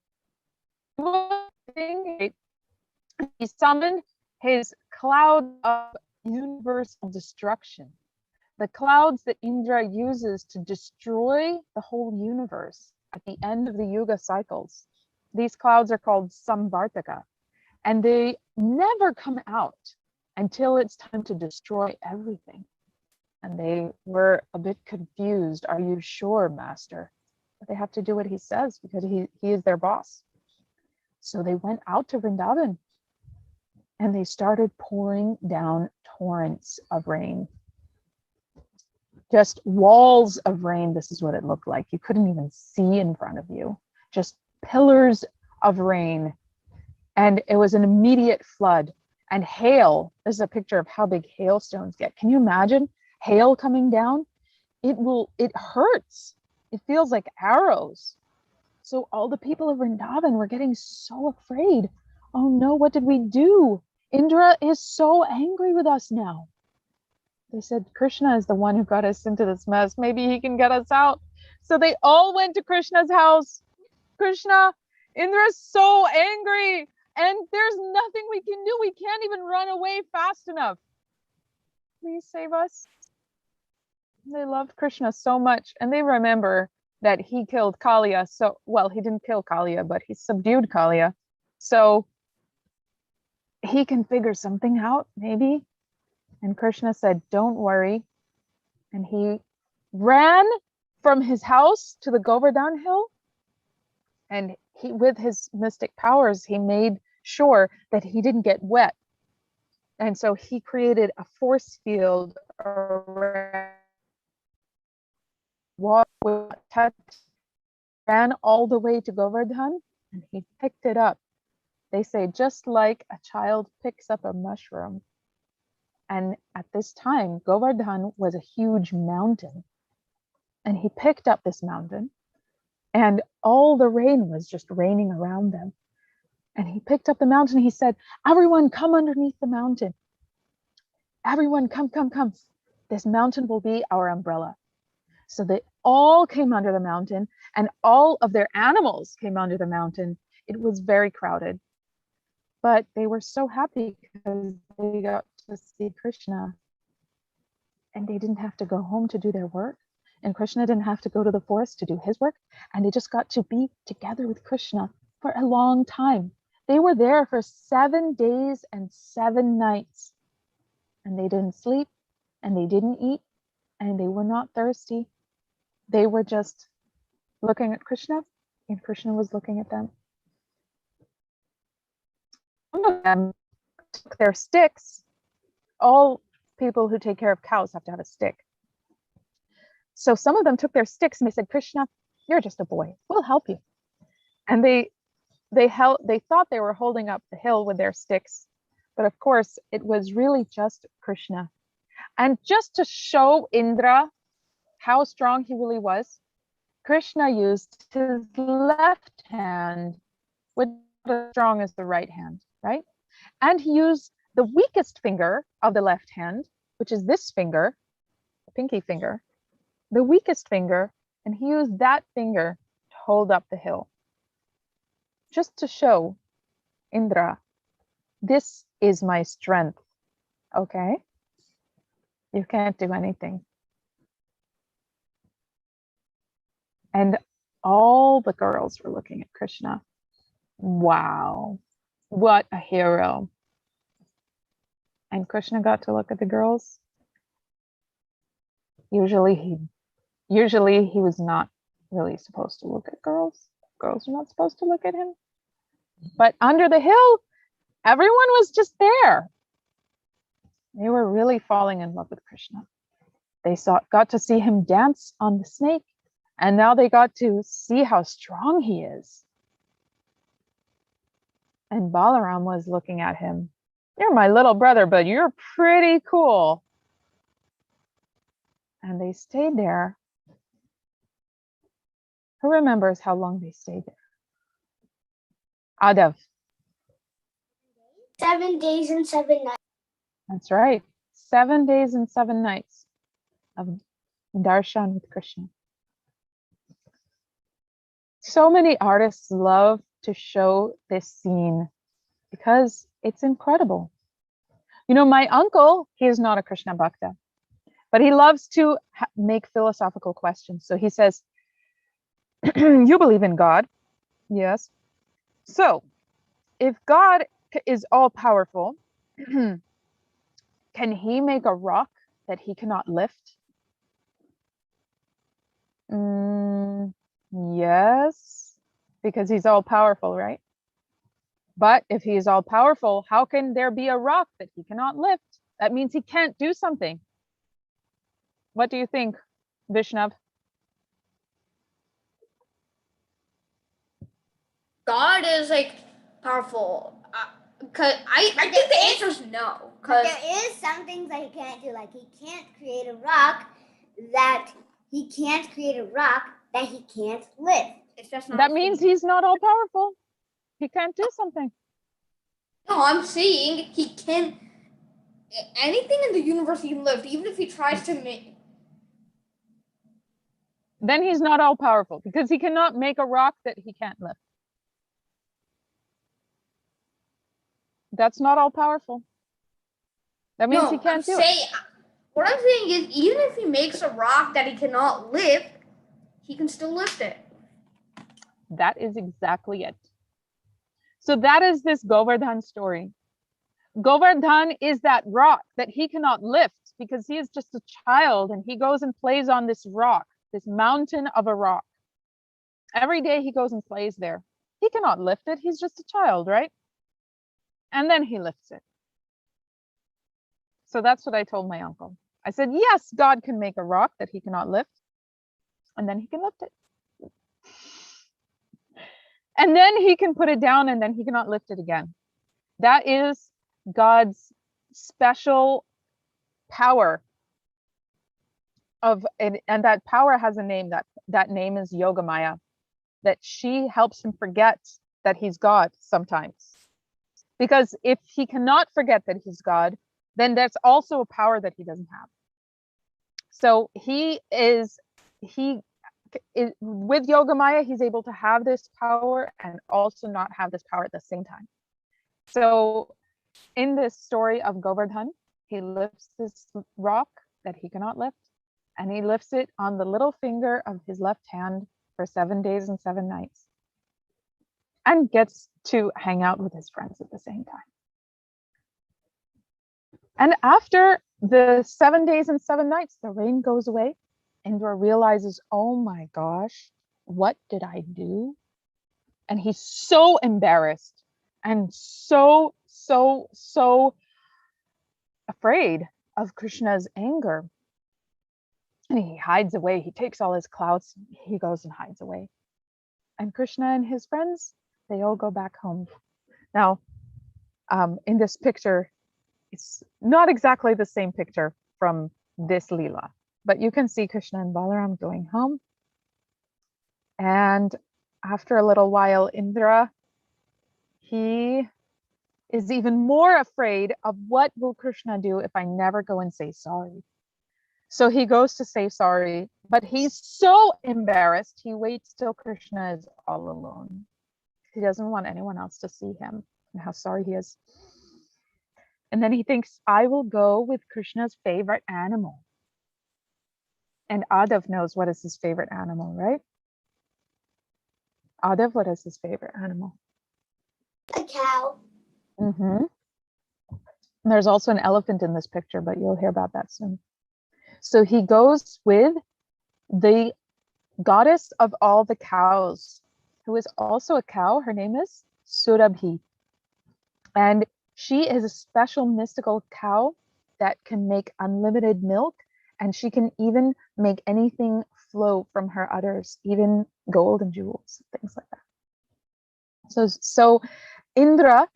He summoned his cloud of universal destruction. The clouds that Indra uses to destroy the whole universe at the end of the Yuga cycles. These clouds are called Samvartaka, and they never come out until it's time to destroy everything. And they were a bit confused. "Are you sure, Master?" But they have to do what he says because he is their boss. So they went out to Vrindavan and they started pouring down torrents of rain. Just walls of rain. This is what it looked like. You couldn't even see in front of you. Just pillars of rain. And it was an immediate flood. And hail. This is a picture of how big hailstones get. Can you imagine hail coming down? It hurts. It feels like arrows. So all the people of Vrindavan were getting so afraid. Oh no, what did we do? Indra is so angry with us now. They said, "Krishna is the one who got us into this mess. Maybe he can get us out." So they all went to Krishna's house. "Krishna, Indra's so angry and there's nothing we can do. We can't even run away fast enough. Please save us." They loved Krishna so much, and they remember that he killed Kaliya. So, well, he didn't kill Kaliya, but he subdued Kaliya. So he can figure something out, maybe. And Krishna said, "Don't worry." And he ran from his house to the Govardhan hill. And he, with his mystic powers, he made sure that he didn't get wet. And so he created a force field around water, ran all the way to Govardhan, and he picked it up They say just like a child picks up a mushroom. And at this time, Govardhan was a huge mountain. And he picked up this mountain, and all the rain was just raining around them. And he picked up the mountain. He said, everyone come underneath the mountain. Everyone come, come, come. This mountain will be our umbrella. So they all came under the mountain, and all of their animals came under the mountain. It was very crowded. But they were so happy because they got to see Krishna. And they didn't have to go home to do their work. And Krishna didn't have to go to the forest to do his work. And they just got to be together with Krishna for a long time. They were there for 7 days and 7 nights. And they didn't sleep, and they didn't eat, and they were not thirsty. They were just looking at Krishna, and Krishna was looking at them. Some of them took their sticks. All people who take care of cows have to have a stick. So some of them took their sticks and they said, Krishna, you're just a boy. We'll help you. And they thought they were holding up the hill with their sticks. But of course, it was really just Krishna. And just to show Indra how strong he really was, Krishna used his left hand, which is not as strong as the right hand, right? And he used the weakest finger of the left hand, which is this finger, the pinky finger, the weakest finger, and he used that finger to hold up the hill. Just to show Indra, this is my strength, okay? You can't do anything. And all the girls were looking at Krishna. Wow, what a hero. And Krishna got to look at the girls. Usually he was not really supposed to look at girls. Girls are not supposed to look at him. But under the hill, everyone was just there. They were really falling in love with Krishna. They got to see him dance on the snake, and now they got to see how strong he is. And Balaram was looking at him. You're my little brother, but you're pretty cool. And they stayed there. Who remembers how long they stayed there? Adav. 7 days and 7 nights. That's right. 7 days and 7 nights of darshan with Krishna. So many artists love to show this scene because it's incredible. You know, my uncle, he is not a Krishna Bhakta, but he loves to make philosophical questions. So he says, you believe in God? Yes. So if God is all powerful, can he make a rock that he cannot lift? Yes, because he's all powerful, right? But if he is all powerful, how can there be a rock that he cannot lift? That means he can't do something. What do you think, Vishnav? God is like powerful. Cause I think the answer is no. But there is some things that he can't do. Like he can't create a rock that he can't lift. It's just not That means he's not all powerful. He can't do something. No, I'm saying he can. Anything in the universe he can lift, even if he tries to make. Then he's not all powerful because he cannot make a rock that he can't lift. That's not all powerful. That means he can't do it. What I'm saying is, even if he makes a rock that he cannot lift, he can still lift it. That is exactly it. So that is this Govardhan story. Govardhan is that rock that he cannot lift because he is just a child and he goes and plays on this rock, this mountain of a rock. Every day he goes and plays there. He cannot lift it. He's just a child, right? And then he lifts it. So that's what I told my uncle. I said, yes, God can make a rock that he cannot lift, and then he can lift it. And then he can put it down and then he cannot lift it again. That is God's special power and that power has a name. That name is Yogamaya. That she helps him forget that he's God sometimes. Because if he cannot forget that he's God, then that's also a power that he doesn't have. So he is with Yogamaya, he's able to have this power and also not have this power at the same time. So in this story of Govardhan, he lifts this rock that he cannot lift, and he lifts it on the little finger of his left hand for 7 days and 7 nights, and gets to hang out with his friends at the same time. And after the 7 days and 7 nights, the rain goes away. Indra realizes, oh my gosh, what did I do? And he's so embarrassed and so afraid of Krishna's anger. And he hides away. He takes all his clouds, he goes and hides away. And Krishna and his friends, they all go back home. Now, in this picture, it's not exactly the same picture from this Leela, but you can see Krishna and Balaram going home. And after a little while, Indra, he is even more afraid of what will Krishna do if I never go and say sorry. So he goes to say sorry, but he's so embarrassed, he waits till Krishna is all alone. He doesn't want anyone else to see him and how sorry he is. And then he thinks, I will go with Krishna's favorite animal. And Adav knows what is his favorite animal, right? Adav, what is his favorite animal? A cow. Mm-hmm. There's also an elephant in this picture, but you'll hear about that soon. So he goes with the goddess of all the cows, who is also a cow. Her name is Surabhi. And she is a special mystical cow that can make unlimited milk, and she can even make anything flow from her udders, even gold and jewels, things like that. So Indra,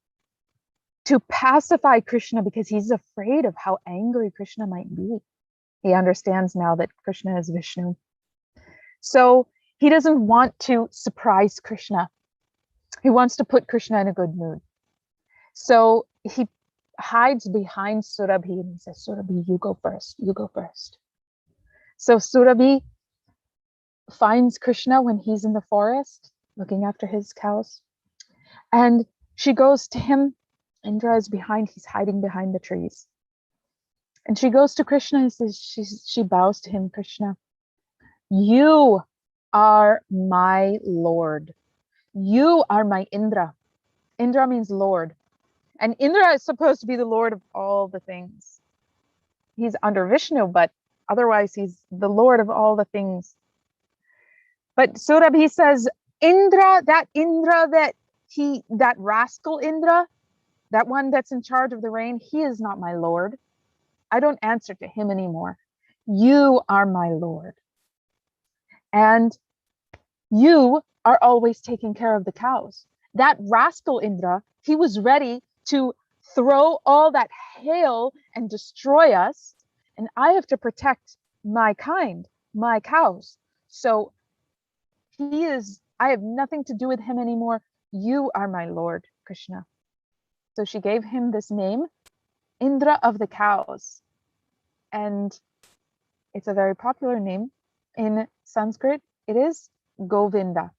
to pacify Krishna, because he's afraid of how angry Krishna might be. He understands now that Krishna is Vishnu. So he doesn't want to surprise Krishna. He wants to put Krishna in a good mood. So he hides behind Surabhi and he says, Surabhi, you go first, you go first. So Surabhi finds Krishna when he's in the forest looking after his cows. And she goes to him. Indra is behind, he's hiding behind the trees. And she goes to Krishna and says, she bows to him, Krishna, you are my Lord. You are my Indra. Indra means Lord. And Indra is supposed to be the Lord of all the things. He's under Vishnu, but otherwise he's the Lord of all the things. But Surabhi says, Indra, that rascal Indra, that one that's in charge of the rain, he is not my Lord. I don't answer to him anymore. You are my Lord. And you are always taking care of the cows. That rascal Indra, he was ready to throw all that hail and destroy us. And I have to protect my kind, my cows. So I have nothing to do with him anymore. You are my Lord, Krishna. So she gave him this name, Indra of the cows. And it's a very popular name. In Sanskrit, it is Govinda.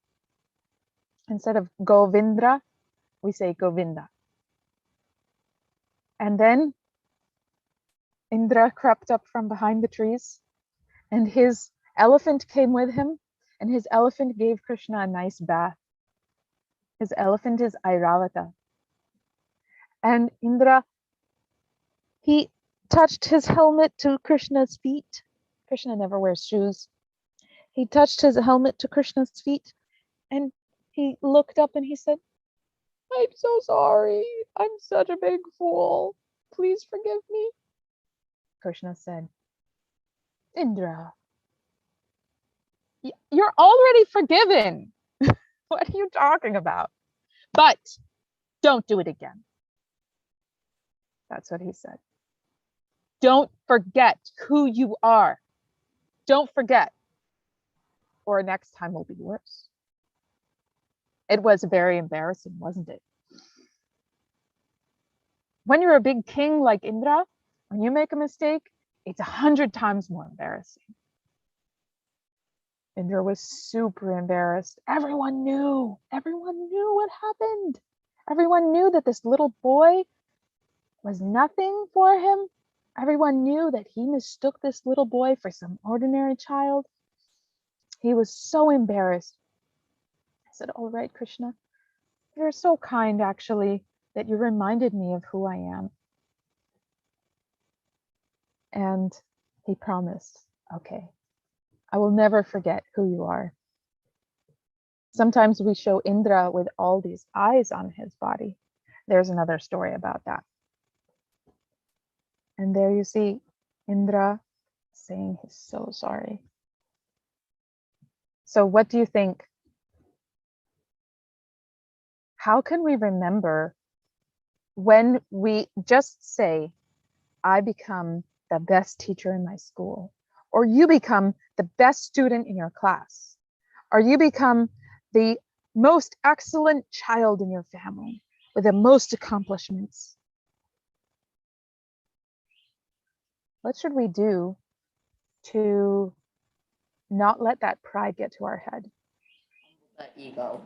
Instead of Govindra, we say Govinda. And then Indra crept up from behind the trees, and his elephant came with him, and his elephant gave Krishna a nice bath. His elephant is Airavata. And Indra, he touched his helmet to Krishna's feet. Krishna never wears shoes. He touched his helmet to Krishna's feet, and he looked up and he said, I'm so sorry. I'm such a big fool. Please forgive me. Krishna said, Indra, you're already forgiven. What are you talking about? But don't do it again. That's what he said. Don't forget who you are. Don't forget, or next time will be worse. It was very embarrassing, wasn't it? When you're a big king like Indra, when you make a mistake, it's 100 times more embarrassing. Indra was super embarrassed. Everyone knew what happened. Everyone knew that this little boy was nothing for him. Everyone knew that he mistook this little boy for some ordinary child. He was so embarrassed. I said, all right, Krishna, you're so kind, actually, that you reminded me of who I am. And he promised, okay, I will never forget who you are. Sometimes we show Indra with all these eyes on his body. There's another story about that. And there you see Indra saying he's so sorry. So what do you think? How can we remember when we just say, I become the best teacher in my school, or you become the best student in your class, or you become the most excellent child in your family with the most accomplishments? What should we do to not let that pride get to our head? The ego.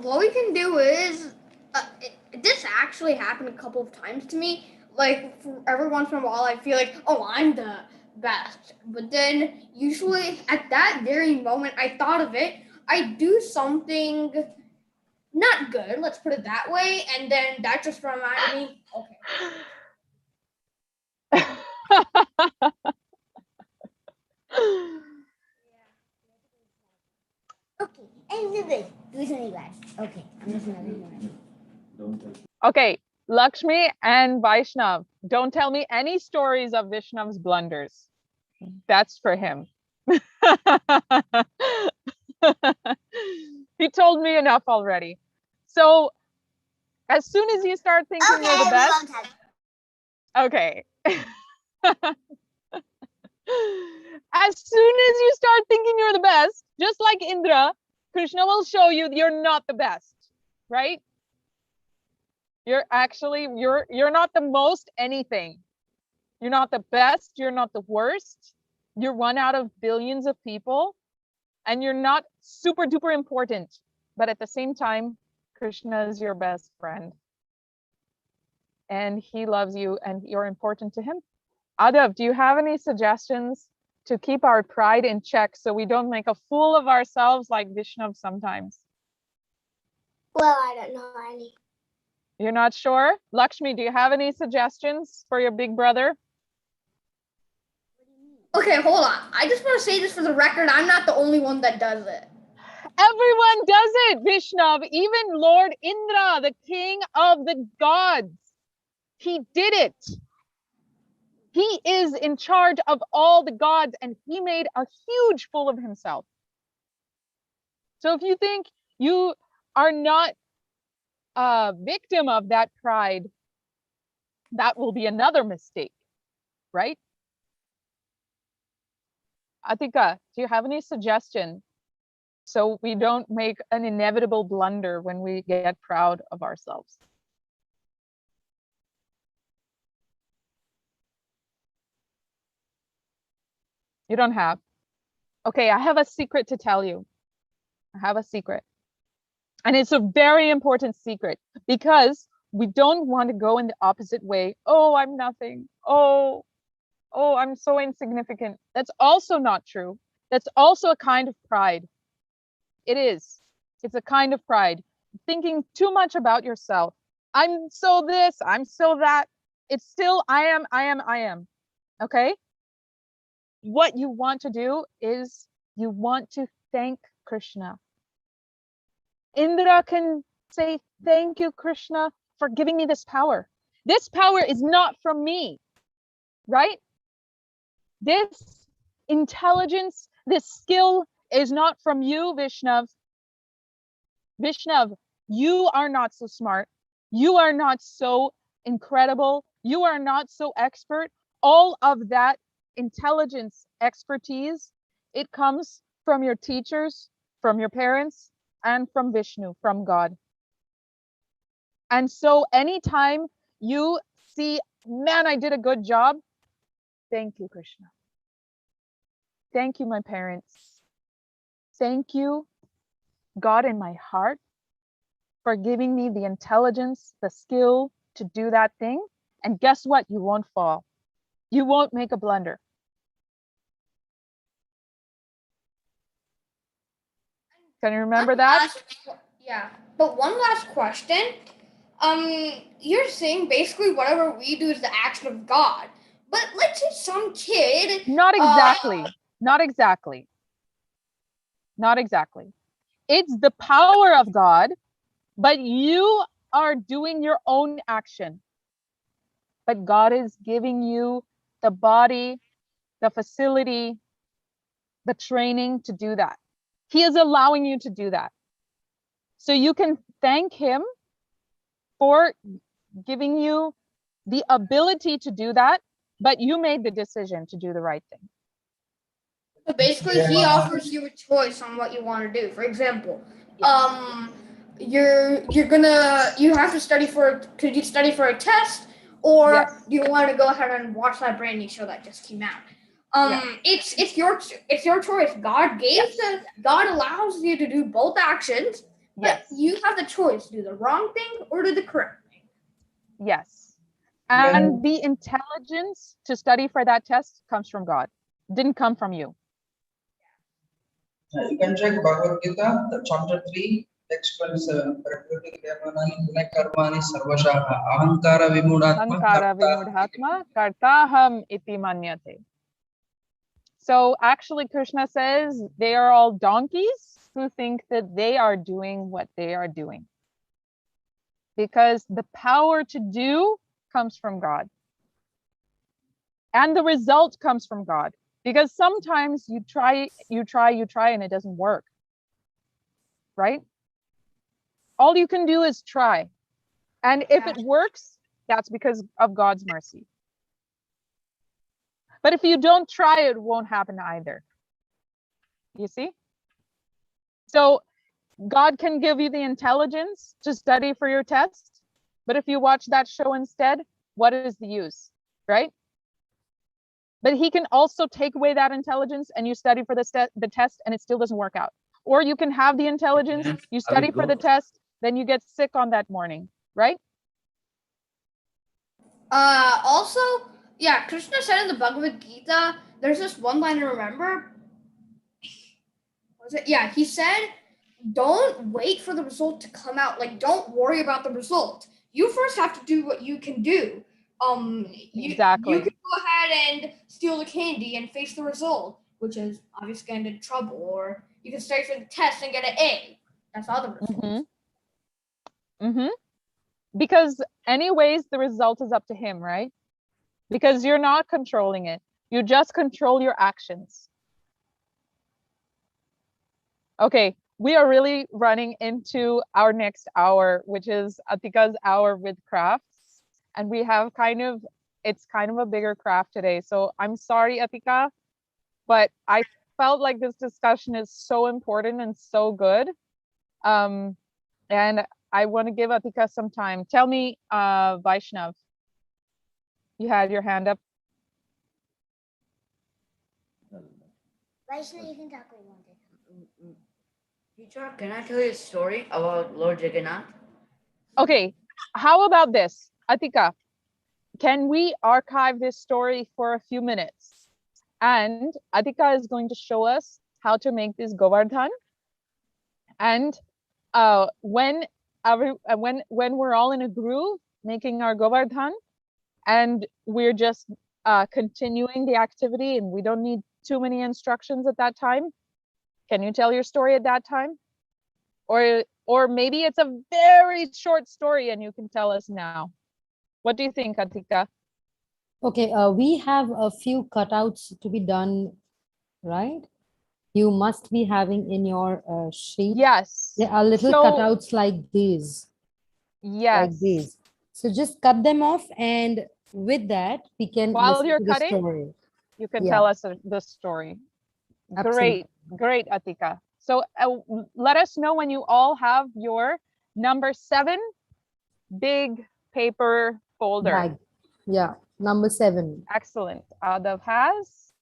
What we can do is, this actually happened a couple of times to me. Like, for every once in a while, I feel like, oh, I'm the best. But then, usually, at that very moment, I thought of it, I do something not good, let's put it that way, and then that just reminded me, okay. Okay, and do something bad. Okay, I'm just another one. Okay, Lakshmi and Vaishnav, don't tell me any stories of Vishnav's blunders. That's for him. He told me enough already. So as soon as you start thinking you're the best, okay. As soon as you start thinking you're the best, just like Indra, Krishna will show you you're not the best, right? You're actually, you're not the most anything. You're not the best, you're not the worst. You're one out of billions of people, and you're not super duper important. But at the same time, Krishna is your best friend. And he loves you and you're important to him. Adav, do you have any suggestions to keep our pride in check so we don't make a fool of ourselves like Vishnav sometimes? Well, I don't know any. You're not sure? Lakshmi, do you have any suggestions for your big brother? Okay, hold on. I just want to say this for the record. I'm not the only one that does it. Everyone does it, Vishnav. Even Lord Indra, the king of the gods, he did it. He is in charge of all the gods, and he made a huge fool of himself. So if you think you are not a victim of that pride, that will be another mistake, right? Atika, do you have any suggestion so we don't make an inevitable blunder when we get proud of ourselves? You don't have? Okay, I have a secret to tell you. I have a secret. And it's a very important secret because we don't want to go in the opposite way. Oh, I'm nothing. Oh, I'm so insignificant. That's also not true. That's also a kind of pride. It is. It's a kind of pride. Thinking too much about yourself. I'm so this, I'm so that. It's still I am. Okay? What you want to do is you want to thank Krishna. Indra can say, thank you, Krishna, for giving me this power. This power is not from me, right? This intelligence, this skill is not from you, Vishnav. Vishnav, you are not so smart. You are not so incredible. You are not so expert. All of that intelligence, expertise, it comes from your teachers, from your parents, and from Vishnu, from God. And so anytime you see, man, I did a good job, thank you, Krishna. Thank you, my parents. Thank you, God in my heart, for giving me the intelligence, the skill to do that thing. And guess what? You won't fall. You won't make a blunder. Can you remember that? Yeah, but one last question. You're saying basically whatever we do is the action of God. But let's say some kid. Not exactly. Not exactly. Not exactly. It's the power of God, but you are doing your own action. But God is giving you the body, the facility, the training to do that. He is allowing you to do that. So you can thank him for giving you the ability to do that, but you made the decision to do the right thing. So basically, he offers you a choice on what you want to do. For example, you have to study for. Could you study for a test, or Yes. do you want to go ahead and watch that brand new show that just came out? It's your choice. God allows you to do both actions, but you have the choice: do the wrong thing or do the correct thing. Yes. And the intelligence to study for that test comes from God. It didn't come from you. You can check Bhagavad Gita, the chapter 3, text 27. Prakriti Devanani Gunakarmani Sarvashaha Ahankara Vimudhatma Ahankara Vimudhatma Kartaham iti manyate. So actually, Krishna says they are all donkeys who think that they are doing what they are doing. Because the power to do comes from God. And the result comes from God. Because sometimes you try, and it doesn't work. Right? All you can do is try. And if it works, that's because of God's mercy. But if you don't try, it won't happen either. You see? So God can give you the intelligence to study for your test. But if you watch that show instead, what is the use? Right? But he can also take away that intelligence and you study for the test and it still doesn't work out. Or you can have the intelligence, you study for the test, then you get sick on that morning, right? Also, yeah, Krishna said in the Bhagavad Gita, there's this one line I remember. Was it? Yeah, he said, don't wait for the result to come out. Like, don't worry about the result. You first have to do what you can do. Exactly. You can go ahead and steal the candy and face the result, which is obviously going to get into trouble. Or you can study for the test and get an A. That's all the results. Because anyways, the result is up to him, right? Because you're not controlling it. You just control your actions. Okay, we are really running into our next hour, which is Atika's hour with crafts. And we have it's kind of a bigger craft today. So I'm sorry, Atika, but I felt like this discussion is so important and so good. And I want to give Atika some time. Tell me, Vaishnav, you had your hand up. Vaishnav, you can talk what you wanted. Teacher, can I tell you a story about Lord Jagannath? Okay, how about this? Atika, can we archive this story for a few minutes? And Atika is going to show us how to make this Govardhan. And when we're all in a groove making our Govardhan, and we're just continuing the activity and we don't need too many instructions at that time, can you tell your story at that time? Or maybe it's a very short story and you can tell us now. What do you think, Atika? Okay, we have a few cutouts to be done, right? you must be having in your sheet. Yes. There are little So- cutouts like these. Like Yes. these. So just cut them off, and with that, we can While listen you're to the cutting, story. you can Yeah. tell us the story. Absolutely. Great, Atika. So let us know when you all have your number 7 big paper folder. Bag. Yeah, number 7. Excellent. Adav has.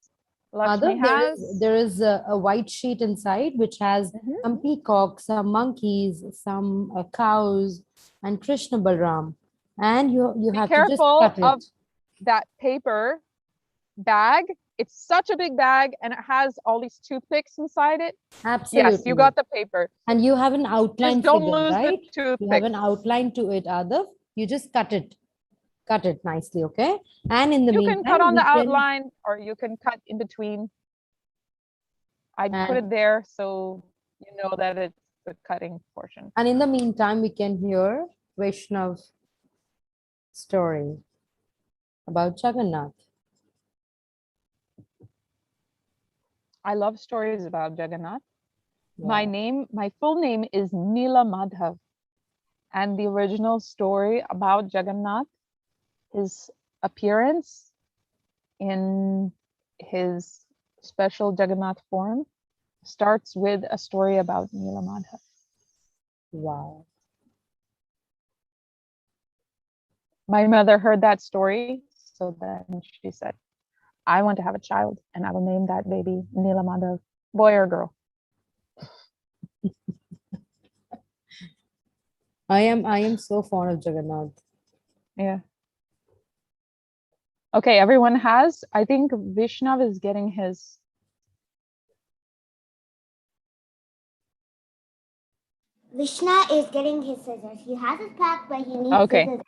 Lakshmi Other, has. there is a white sheet inside which has Mhm. some peacocks, some monkeys, some cows, and Krishna Balram. And you Be have to just careful cut of it. that paper bag. It's such a big bag and it has all these toothpicks inside it. Absolutely. Yes, you got the paper. And you have an outline Just don't figure, lose right? the You have an toothpicks. outline to it, Adav. You just cut it. Cut it nicely, okay? And in the You meantime, can cut on the we can- outline or you can cut in between. I put And- it there so you know that it's the cutting portion. And in the meantime, we can hear Vaishnav's story about Jagannath. I love stories about Jagannath. Yeah. My full name is Neela Madhav. And the original story about Jagannath, his appearance in his special Jagannath form, starts with a story about Neela Madhav. Wow. My mother heard that story, so then she said, I want to have a child and I will name that baby Neela Madhav, boy or girl. I am so fond of Jagannath. Yeah. Okay, everyone has. I think Vishnav is getting his. Vishna is getting his scissors. He has his pack, but he needs Okay. scissors.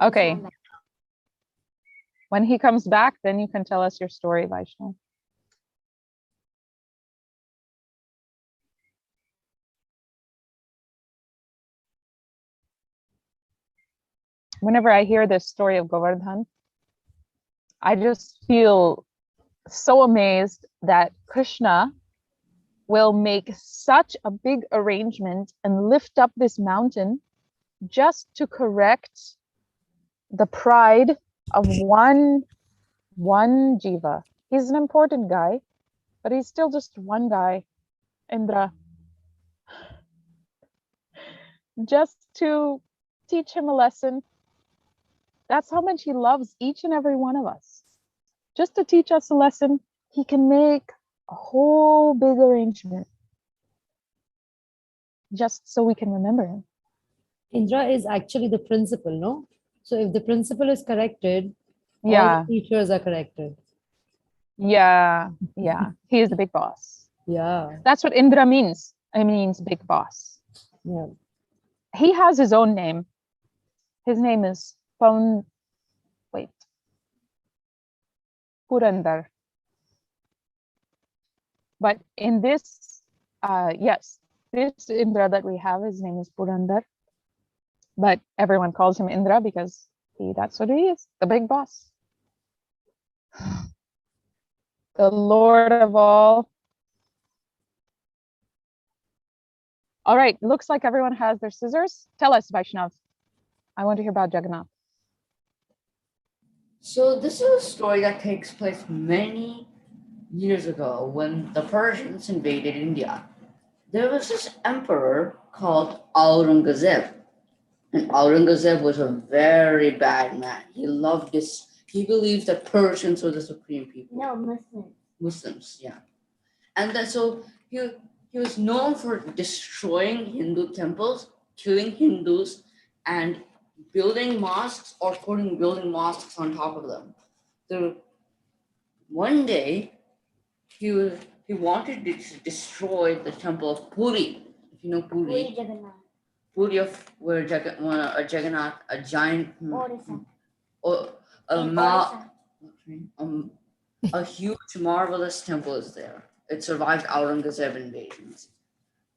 Okay. When he comes back, then you can tell us your story, Vaishnav. Whenever I hear this story of Govardhan, I just feel so amazed that Krishna will make such a big arrangement and lift up this mountain just to correct the pride of one jiva. He's an important guy, but he's still just one guy, Indra. Just to teach him a lesson. That's how much he loves each and every one of us. Just to teach us a lesson, he can make a whole big arrangement just so we can remember him. Indra is actually the principal, no? So if the principal is corrected, all Yeah, the teachers are corrected. yeah. He is the big boss. Yeah. That's what Indra means. It means big boss. Yeah. He has his own name. His name is Purandar. But in this, yes, this Indra that we have, his name is Purandar. But everyone calls him Indra because that's what he is, the big boss. The Lord of all. All right, looks like everyone has their scissors. Tell us, Vaishnav. I want to hear about Jagannath. So this is a story that takes place many years ago when the Persians invaded India. There was this emperor called Aurangzeb. And Aurangzeb was a very bad man. He loved this. He believed that Persians were the supreme people. No, Muslim. Muslims, yeah. And then so he was known for destroying Hindu temples, killing Hindus, and building mosques or building mosques on top of them. So one day he wanted to destroy the temple of Puri. If you know Puri Puri, Jagannath. Puri of where Jagannath, a giant Orissa. or a In ma- Orissa. a huge marvelous temple is there. It survived Aurangzeb invasions.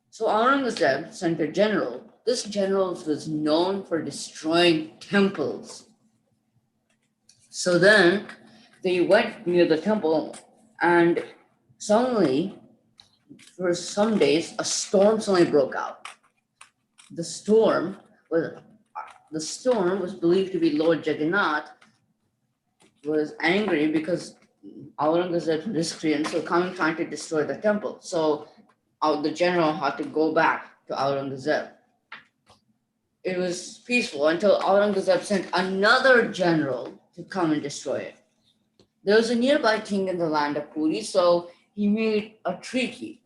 So Aurangzeb sent a general. This general was known for destroying temples. So then they went near the temple and suddenly for some days, a storm suddenly broke out. The storm was believed to be Lord Jagannath was angry because Aurangzeb miscreant so coming trying to destroy the temple. So the general had to go back to Aurangzeb. It was peaceful until Aurangzeb sent another general to come and destroy it. There was a nearby king in the land of Puri, so he made a treaty.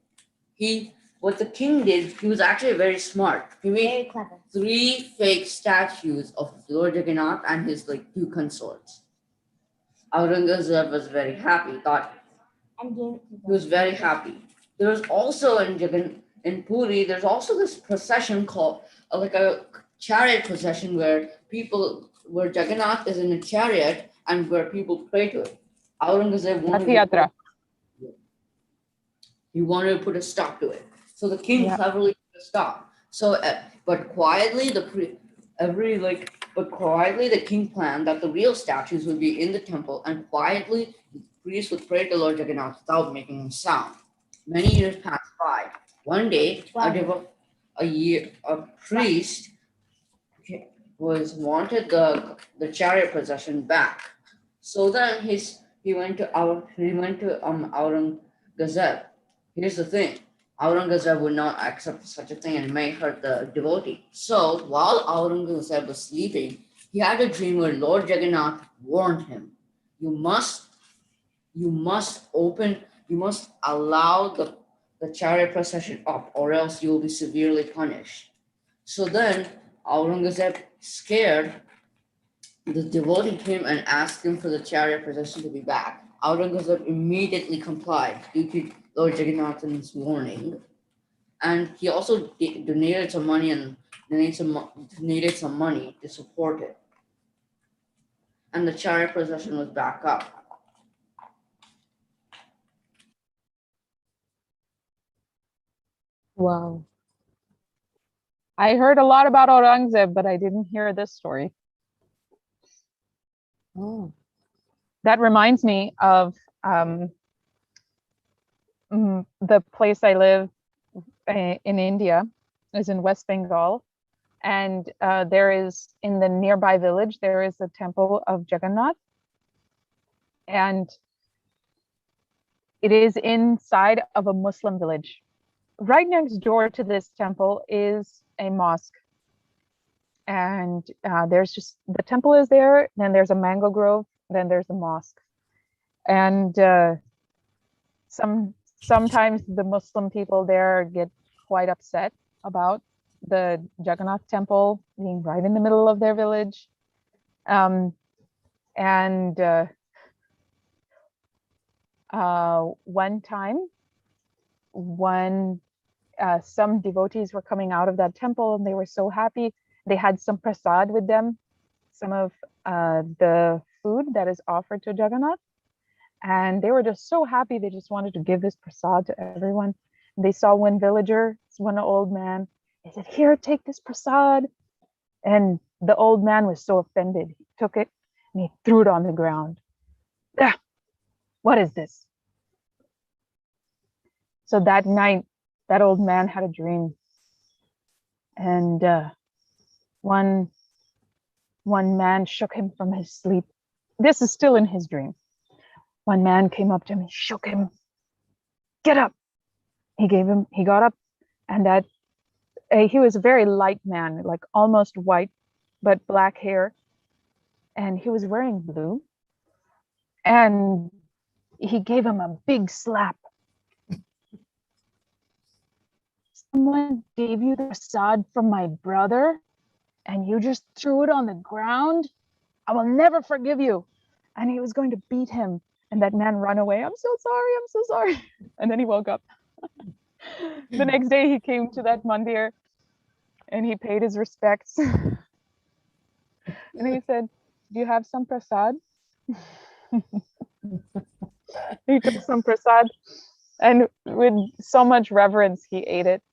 What the king did, he was actually very smart. He Very made clever. 3 fake statues of Lord Jagannath and his 2 consorts. Aurangzeb was very happy, thought And gave it to he them. was very happy. There was also in Puri, there's also this procession called like a chariot procession where Jagannath is in a chariot and where people pray to it. Aurangzeb Rath Yatra. he wanted to put a stop to it. So the king Yeah. cleverly put a stop. So, but quietly the king planned that the real statues would be in the temple, and quietly the priests would pray to Lord Jagannath without making a sound. Many years passed by. One day, a priest wanted the chariot procession back. So then he went to Aurangzeb. Here's the thing. Aurangzeb would not accept such a thing and may hurt the devotee. So while Aurangzeb was sleeping, he had a dream where Lord Jagannath warned him, you must allow the chariot procession up, or else you will be severely punished. So then Aurangzeb, scared, the devotee came and asked him for the chariot procession to be back. Aurangzeb immediately complied due to Lord Jagannath's warning, and he also donated some money to support it. And the chariot procession was back up. Wow. I heard a lot about Aurangzeb, but I didn't hear this story. Oh. That reminds me of the place I live in India, is in West Bengal. And there is, in the nearby village, there is a temple of Jagannath. And it is inside of a Muslim village. Right next door to this temple is a mosque. And there's just, the temple is there, then there's a mango grove, then there's a mosque. And sometimes the Muslim people there get quite upset about the Jagannath temple being right in the middle of their village. One time, when some devotees were coming out of that temple and they were so happy, they had some prasad with them, some of the food that is offered to Jagannath. And they were just so happy, they just wanted to give this prasad to everyone. They saw one villager, one old man. They said, "Here, take this prasad." And the old man was so offended. He took it and he threw it on the ground. "Ah, what is this?" So that night, that old man had a dream. And one man shook him from his sleep. This is still in his dream. One man came up to him and shook him. "Get up." He got up, and that he was a very light man, like almost white, but black hair. And he was wearing blue. And he gave him a big slap. "Someone gave you the prasad from my brother, and you just threw it on the ground? I will never forgive you." And he was going to beat him. And that man ran away. "I'm so sorry, I'm so sorry." And then he woke up. The next day he came to that mandir and he paid his respects. And he said, "Do you have some prasad?" He took some prasad, and with so much reverence he ate it.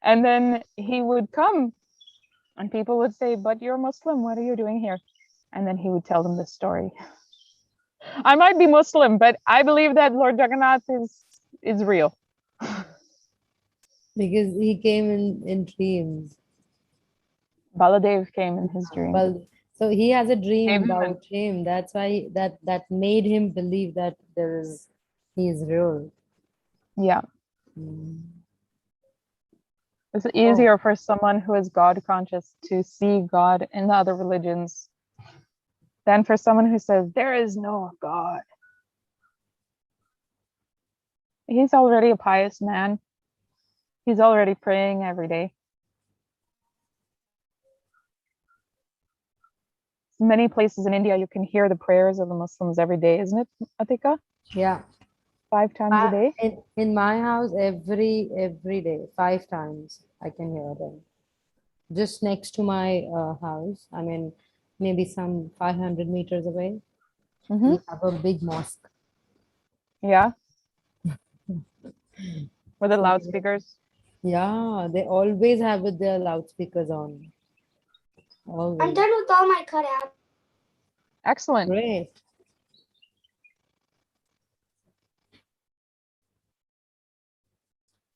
And then he would come and people would say, "But you're Muslim, what are you doing here?" And then he would tell them the story. I might be Muslim, but I believe that Lord Jagannath is is real. Because he came in dreams. Baladev came in his dream. Well, so he has a dream Gave him about him. That's why that made him believe that he is real. Yeah. Mm. It's easier for someone who is God conscious to see God in the other religions than for someone who says there is no God. He's already a pious man. He's already praying every day. Many places in India you can hear the prayers of the Muslims every day, isn't it, Atika? Yeah. 5 times a day. In my house, every day, 5 times I can hear them. Just next to my house, I mean, maybe some 500 meters away, Mm-hmm. we have a big mosque. Yeah. With the So, loudspeakers. yeah, they always have with their loudspeakers on. I'm Always. done with all my cutouts. Excellent. Great.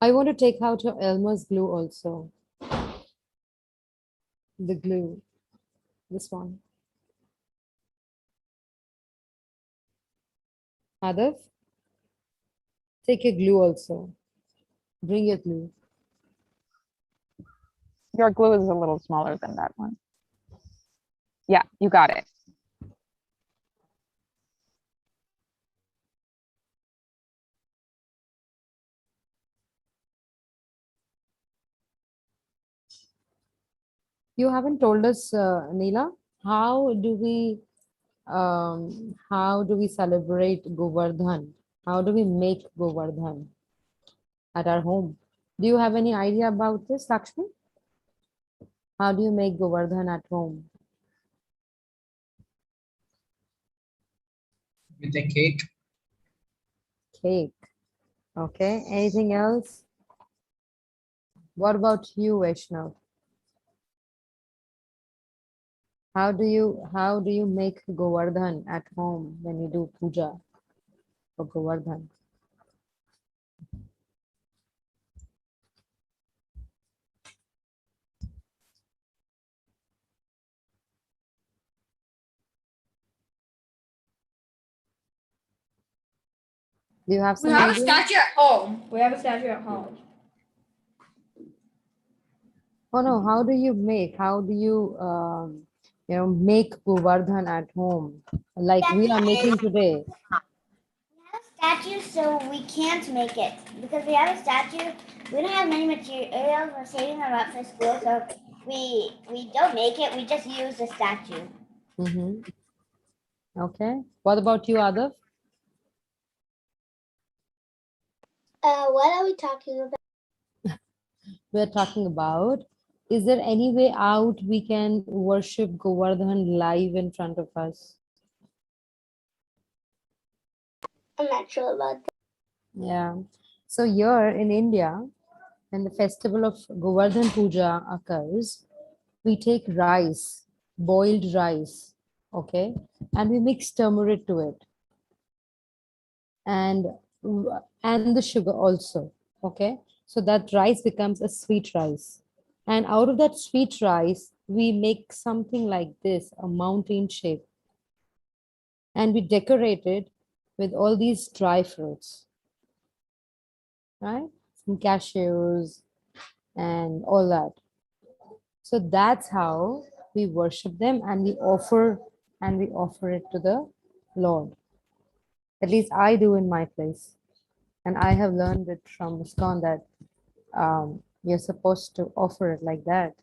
I want to take out your Elmer's glue also. The glue. This one. Adav, take your glue also. Bring your glue. Your glue is a little smaller than that one. Yeah, you got it. You haven't told us, Neela, how do we celebrate Govardhan? How do we make Govardhan at our home? Do you have any idea about this, Lakshmi? How do you make Govardhan at home? With a cake. Cake. Okay. Anything else? What about you, Vaishnav? How do you make Govardhan at home when you do puja for Govardhan? Do you have We some have a idea? statue at home. We have a statue at home. Oh no, how do you make? How do you make Govardhan at home? Like we are making today. We have a statue, so we can't make it because we have a statue. We don't have many materials. We're saving them up for school, so we don't make it. We just use the statue. Mm-hmm. Okay. What about you, Adav? What are we talking about? We're talking about, is there any way out we can worship Govardhan live in front of us? I'm not sure about that. Yeah. So here in India, when the festival of Govardhan Puja occurs, we take rice, boiled rice, okay, and we mix turmeric to it, and the sugar also, okay. So that rice becomes a sweet rice, and out of that sweet rice, we make something like this, a mountain shape, and we decorate it with all these dry fruits, right? Some cashews and all that. So that's how we worship them, and we offer it to the Lord. At least I do in my place. And I have learned it from ISKCON that you're supposed to offer it like that.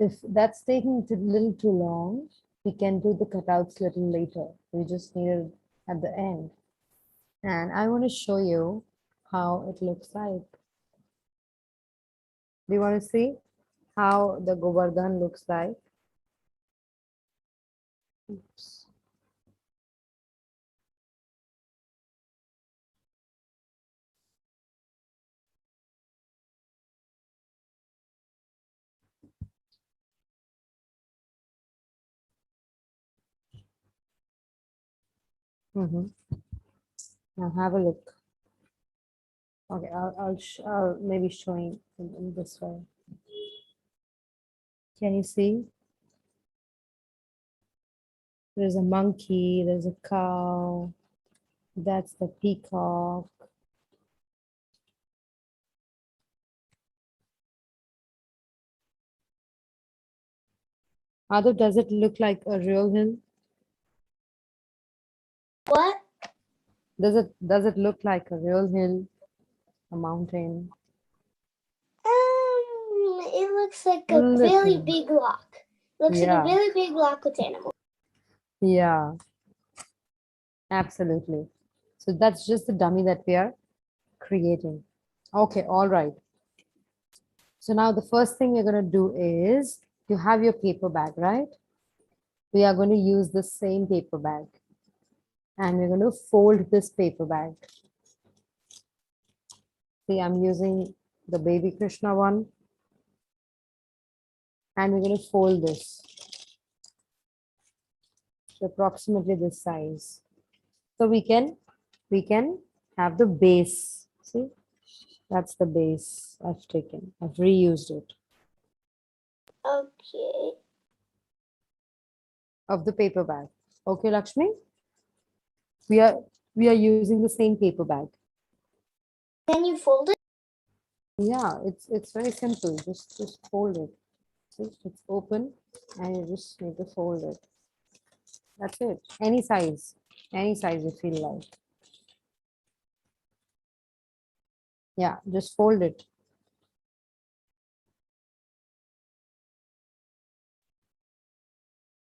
If that's taking a little too long, we can do the cutouts little later. We just need it at the end. And I want to show you how it looks like. Do you want to see how the Govardhan looks like? Oops. Now have a look. Okay, I'll maybe showing in this way. Can you see? There's a monkey, there's a cow, that's the peacock. Adu, does it look like a real hill? What? Does it look like a real hill, a mountain? It looks like a Little. really big rock. Looks like Yeah. a really big rock with animals. Yeah, absolutely. So that's just the dummy that we are creating. Okay, all right. So now the first thing we're going to do is, you have your paper bag, right? We are going to use the same paper bag. And we're going to fold this paper bag. See, I'm using the baby Krishna one. And we're going to fold this to approximately this size. So we can have the base. See, that's the base I've taken. I've reused it Okay. of the paper bag. Okay, Lakshmi? We are using the same paper bag. Then you fold it. Yeah, it's very simple. Just fold it. See, it's open and you just need to fold it. That's it. Any size you feel like. Yeah, just fold it.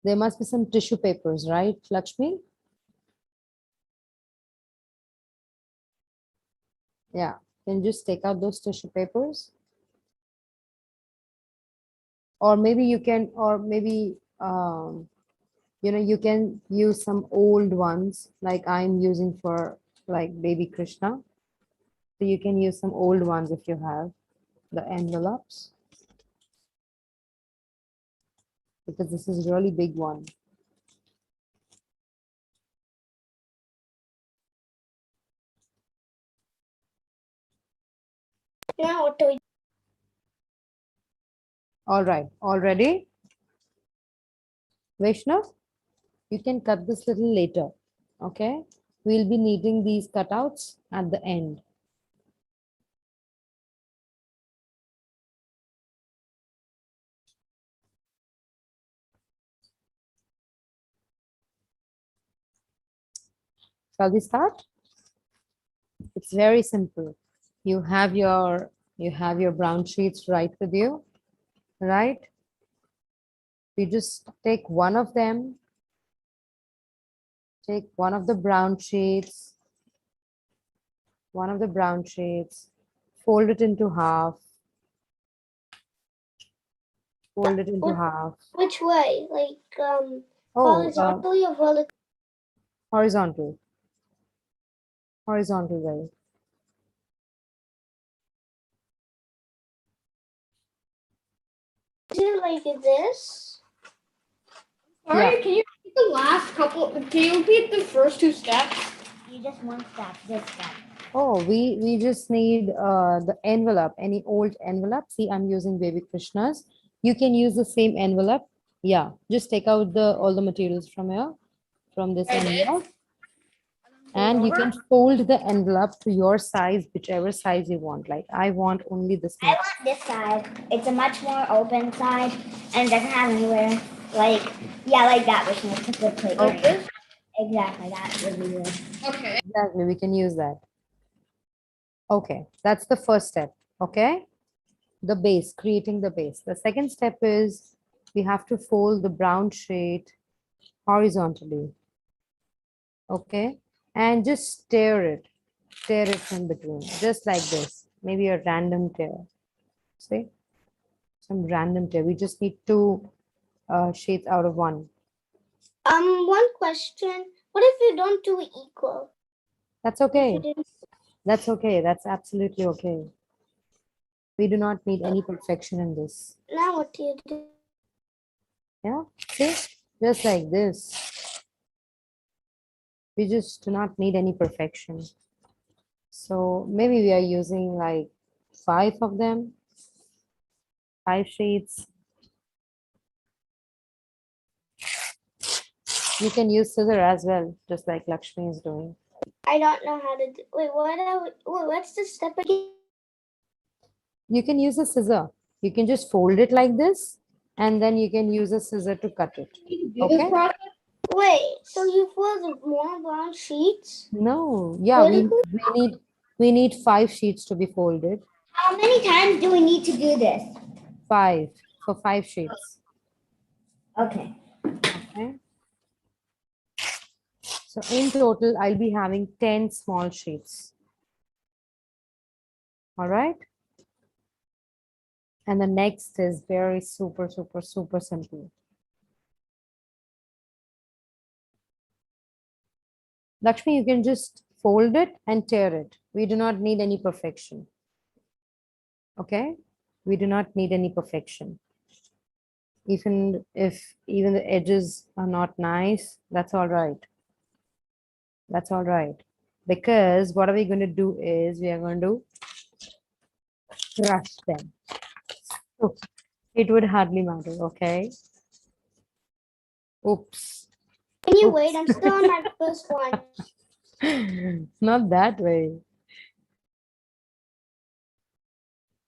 There must be some tissue papers, right, Lakshmi? Yeah, can you just take out those tissue papers? Or maybe you can, you can use some old ones like I'm using for like baby Krishna. So you can use some old ones if you have the envelopes. Because this is really big one. Now what do we? All right, all ready? Vaishnav, you can cut this little later, okay? We'll be needing these cutouts at the end. Shall we start? It's very simple. You have your brown sheets right with you, right? You just take one of them, take one of the brown sheets, fold it into half, fold it into half. Which way? Like Oh, horizontally or vertically? horizontal way. Is it like this? Sorry, Yeah. can you repeat the last couple? Can you repeat the first two steps? You just one step, this step. Oh, we just need the envelope, any old envelope. See, I'm using baby Krishna's. You can use the same envelope. Yeah, just take out all the materials from here, from this I did. envelope. And you can fold the envelope to your size, whichever size you want. Like I want only this I much. want this side. It's a much more open side and doesn't have anywhere. Like, yeah, like that, which makes a good plate. Like this? Exactly, that would be good. Okay. Exactly, we can use that. Okay, that's the first step. Okay, the base, creating the base. The second step is we have to fold the brown sheet horizontally. Okay, and just tear it from between, just like this. Maybe a random tear. See, some random tear. We just need two sheets out of one. One question. What if you don't do equal? That's okay. You didn't- That's okay. That's absolutely okay. We do not need any perfection in this. Now what do you do? Yeah, see, just like this. We just do not need any perfection. So maybe we are using like 5 of them, 5 sheets. You can use scissor as well, just like Lakshmi is doing. I don't know how to do. Wait, what's the step again? You can use a scissor. You can just fold it like this, and then you can use a scissor to cut it. Okay? Wait, so you fold more brown sheets? No, yeah, we need 5 sheets to be folded. How many times do we need to do this? 5 for 5 sheets. Okay. Okay. So in total, I'll be having 10 small sheets. All right. And the next is very super simple. Lakshmi, you can just fold it and tear it. We do not need any perfection. Okay? We do not need any perfection. Even if the edges are not nice, that's all right. That's all right. Because what are we going to do is we are going to crush them. So it would hardly matter, okay? Oops. Can you Oops. wait? I'm still on my first one. Not that way.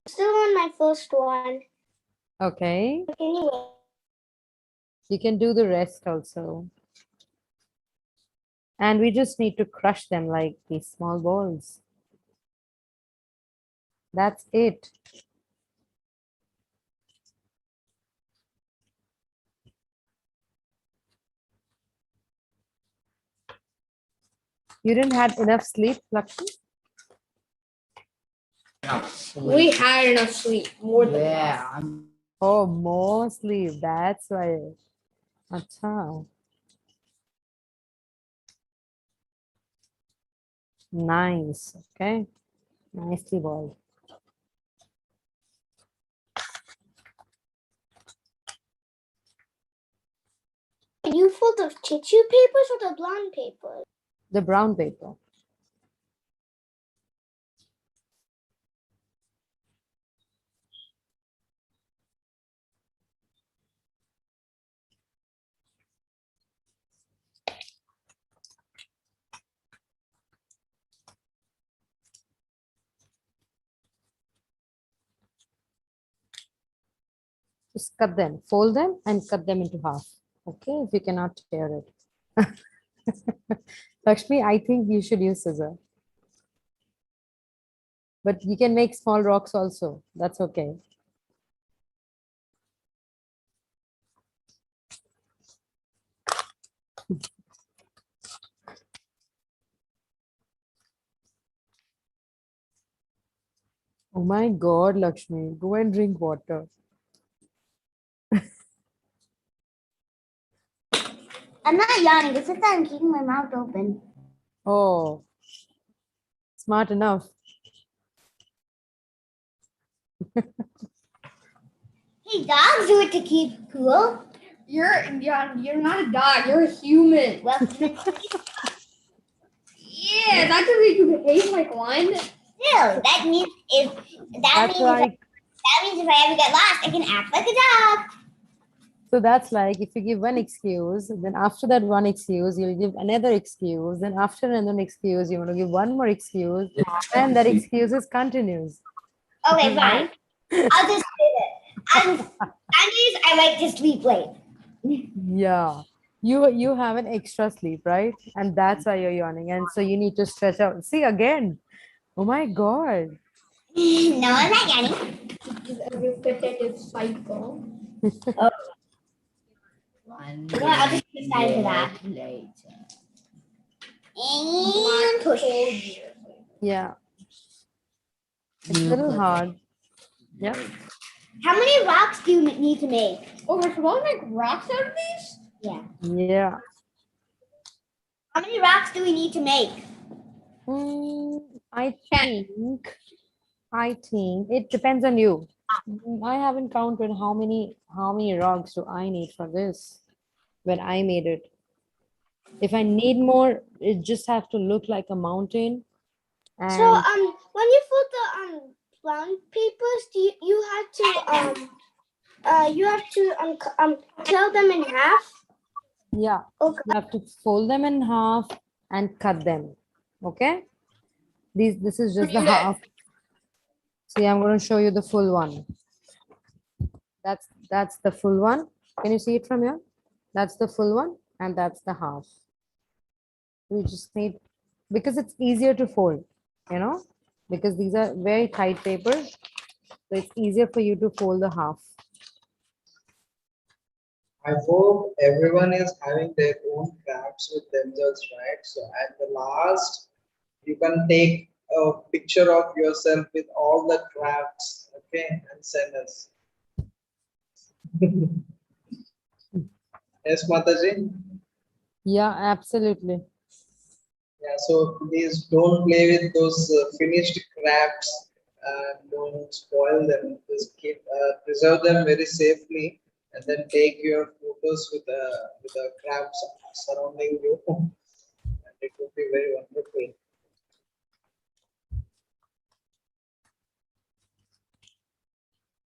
Still on my first one. Okay. Can you wait? You can do the rest also. And we just need to crush them like these small balls. That's it. You didn't have enough sleep, Lakshmi? We had enough sleep, more than Yeah. Oh, more sleep. That's why. Acha. Nice. Okay. Nicely boiled. You fold the tissue papers or the blonde paper? The brown paper. Just cut them, fold them, and cut them into half. Okay, if you cannot tear it. Lakshmi, I think you should use scissor. But you can make small rocks also. That's okay. Oh my God, Lakshmi, go and drink water. I'm not yawning. It's just that I'm keeping my mouth open. Oh, smart enough. Hey, dogs do it to keep cool. You're not a dog. You're a human. Well, Yeah, that doesn't make you behave like one. still, that means if That's like, if I ever get lost, I can act like a dog. so that's like if you give one excuse, then after that one excuse, you'll give another excuse. Then after another excuse, you want to give one more excuse, and that excuse is continues. Okay, fine. I'll just do it. Sundays, I like to sleep late. Yeah. You have an extra sleep, right? And that's why you're yawning. And so you need to stretch out. See again. Oh my God. No, I'm not yawning. This is a repetitive cycle. 1 You know what, I'll just put aside for that. later. And push. Yeah, it's a little hard. Yeah. How many rocks do you need to make? Oh, we're supposed to make rocks out of these? Yeah. Yeah. How many rocks do we need to make? I think it depends on you. I haven't counted how many rocks do I need for this when I made it. If I need more, it just have to look like a mountain. And So when you put the brown papers, you have to tear them in half. yeah, Okay. you have to fold them in half and cut them. Okay, this is just the half. See, I'm going to show you the full one. That's the full one. Can you see it from here? That's the full one, and that's the half. We just need, because it's easier to fold, you know, because these are very tight papers, so it's easier for you to fold the half. I hope everyone is having their own crafts with themselves, right? So at the last, you can take a picture of yourself with all the crafts, okay, and send us. Yes, Mataji? Yeah, absolutely. Yeah, so please don't play with those finished crafts. Don't spoil them. Just keep preserve them very safely, and then take your photos with the crafts surrounding you, and it would be very wonderful.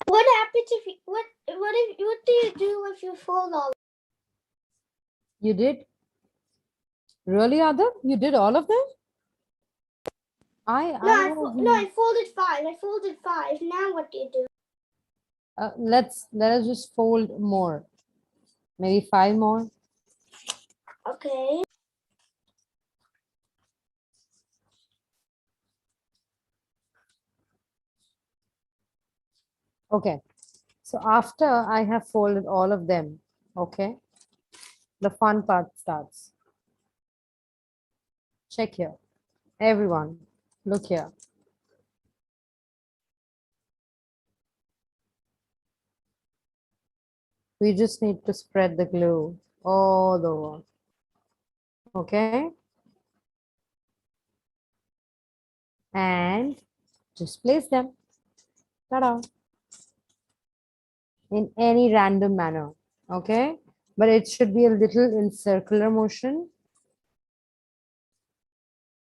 What happens if you, what do you do if you fold all? You did? Really, Adar? You did all of them? I folded 5. I folded 5. Now what do you do? let us just fold more, maybe 5 more. Okay. Okay, so after I have folded all of them, okay, the fun part starts. Check here, everyone, look here. We just need to spread the glue all over, okay, and just place them, ta-da, in any random manner, okay, but it should be a little in circular motion,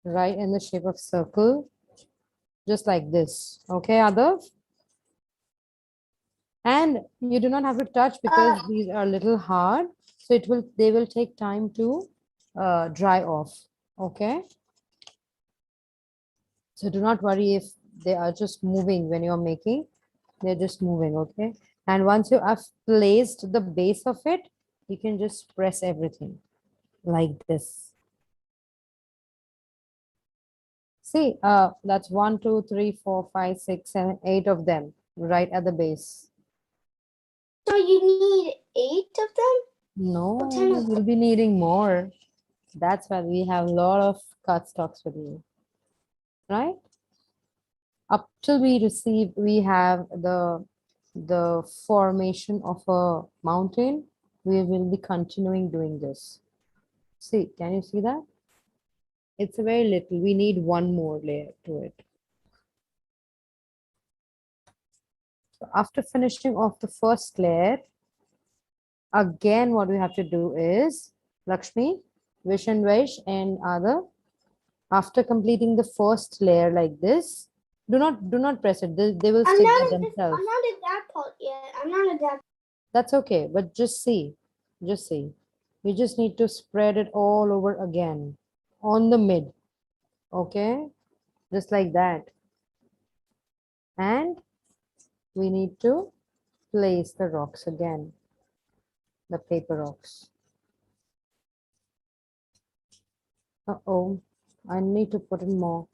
right, in the shape of circle, just like this, okay, Adav? And you do not have to touch because these are a little hard, so they will take time to dry off, okay? So do not worry if they are just moving when you're making, they're just moving, okay? And once you have placed the base of it, you can just press everything like this. See, that's 1, 2, 3, 4, 5, 6, 7, 8 of them right at the base. So you need 8 of them? No, 10 of you'll be needing more. That's why we have a lot of cardstocks with you, right? Up till we have the formation of a mountain, we will be continuing doing this. See, can you see that? It's a very little. We need one more layer to it. So after finishing off the first layer, again, what we have to do is, Lakshmi, Vish and Vaish and other, after completing the first layer like this, do not press it. They will stick by themselves. I'm not at that part yet. I'm not at that. That's okay, but just see. You just need to spread it all over again on the mid. Okay, just like that. And we need to place the rocks again, the paper rocks. Uh-oh, I need to put in more.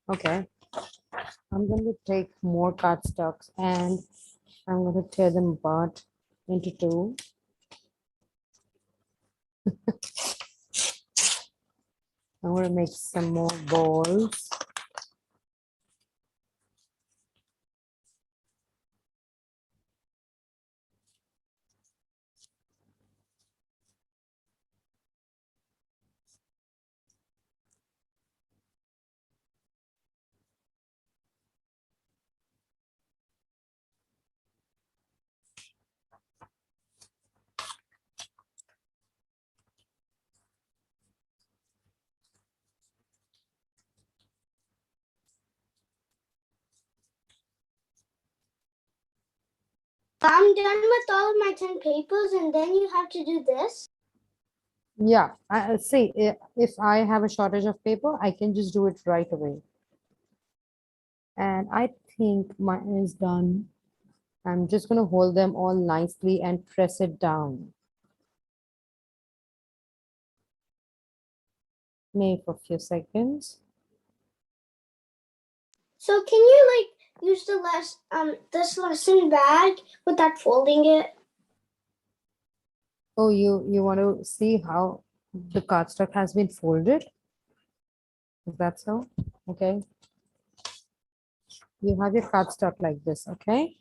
Okay, I'm going to take more cardstocks and I'm going to tear them apart into two. I'm going to make some more balls. I'm done with all of my 10 papers, and then you have to do this. Yeah, I see. If I have a shortage of paper, I can just do it right away. And I think mine is done. I'm just going to hold them all nicely and press it down. Maybe for a few seconds. So can you like use the this lesson bag without folding it? Oh, you want to see how the cardstock has been folded? Is that so? Okay. You have your cardstock like this, okay?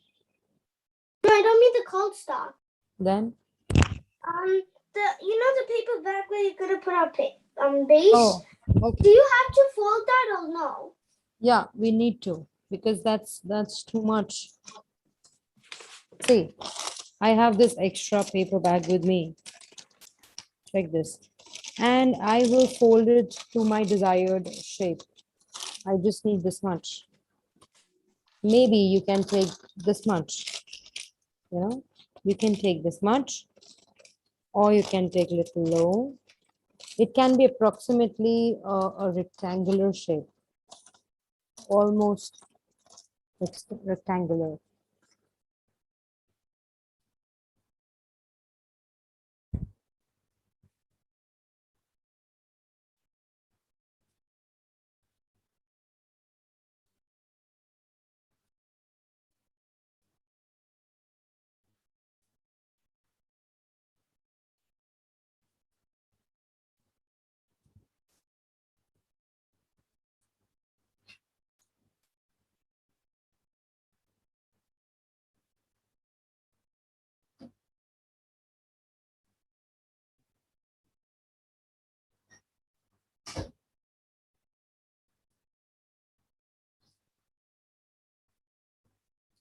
No, I don't mean the cold stock. Then, The paper bag where you're gonna put our base. oh, okay. Do you have to fold that or no? Yeah, we need to because that's too much. See, I have this extra paper bag with me. Check this. And I will fold it to my desired shape. I just need this much. Maybe you can take this much, you know, you can take this much, or you can take little low. It can be approximately a rectangular shape, almost rectangular.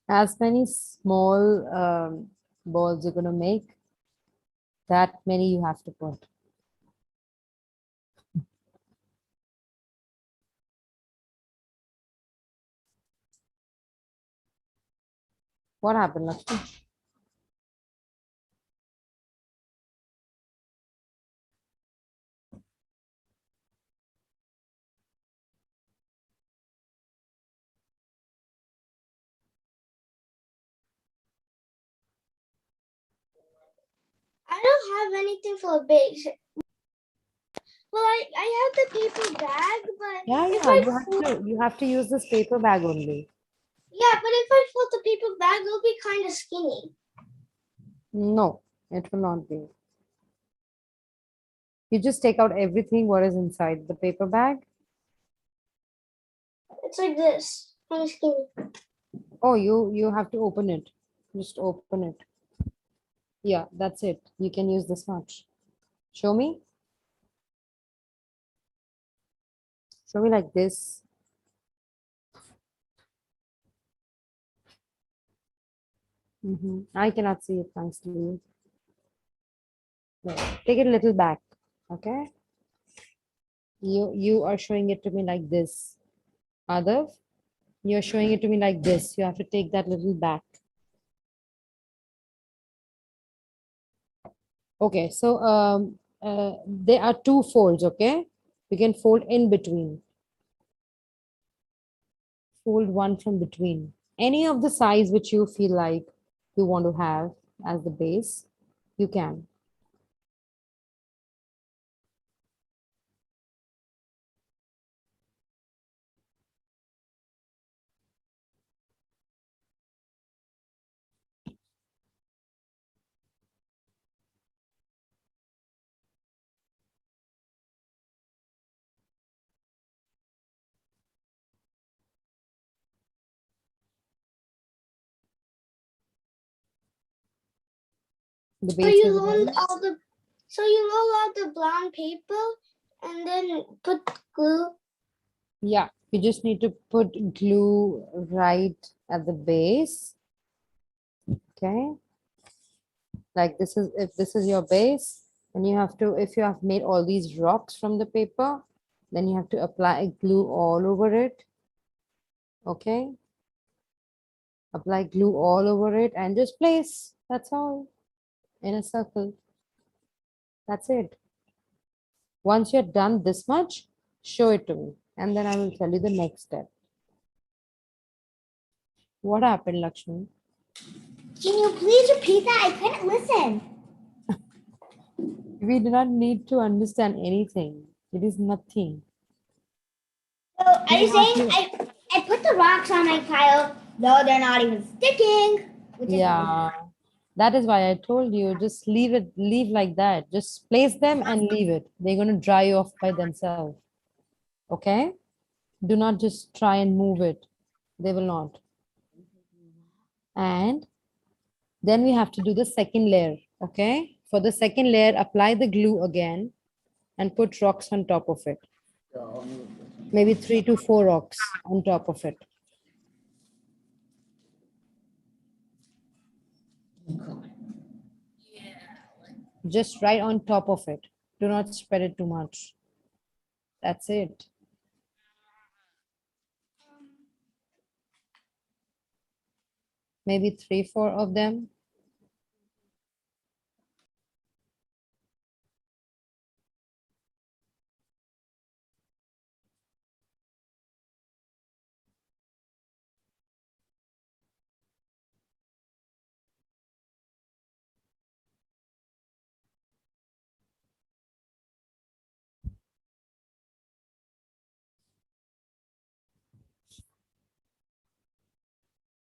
As many small balls you're going to make, that many you have to put. What happened, Lakshmi? I don't have anything for a base. Well, I have the paper bag, but Yeah, if yeah, I you have to use this paper bag only. yeah, but if I fold the paper bag, it'll be kind of skinny. No, it will not be. You just take out everything what is inside the paper bag. It's like this, kind of skinny. Oh, you have to open it. Just open it. Yeah, that's it. You can use this much. Show me. Show me like this. I cannot see it nicely. No, take it a little back. Okay. You are showing it to me like this. Adav, you're showing it to me like this. You have to take that little back. Okay, so there are two folds, okay? You can fold in between. Fold one from between. Any of the size which you feel like you want to have as the base, you can. The So base you is rolled rice. all the brown paper and then put glue. Yeah, you just need to put glue right at the base. Okay. Like this is, if this is your base, and you have to, if you have made all these rocks from the paper, then you have to apply glue all over it. Okay. Apply glue all over it and just place. That's all. In a circle. That's it. Once you're done this much, show it to me. And then I will tell you the next step. What happened, Lakshmi? Can you please repeat that? I couldn't listen. We do not need to understand anything. It is nothing. So are you have saying to- I put the rocks on my pile? No, they're not even sticking. Which is Yeah. That is why I told you, just leave it, leave like that. Just place them and leave it. They're going to dry off by themselves. Okay? Do not just try and move it. They will not. And then we have to do the second layer. Okay? For the second layer, apply the glue again and put rocks on top of it. Maybe 3 to 4 rocks on top of it. Just right on top of it. Do not spread it too much. That's it. Maybe 3, 4 of them.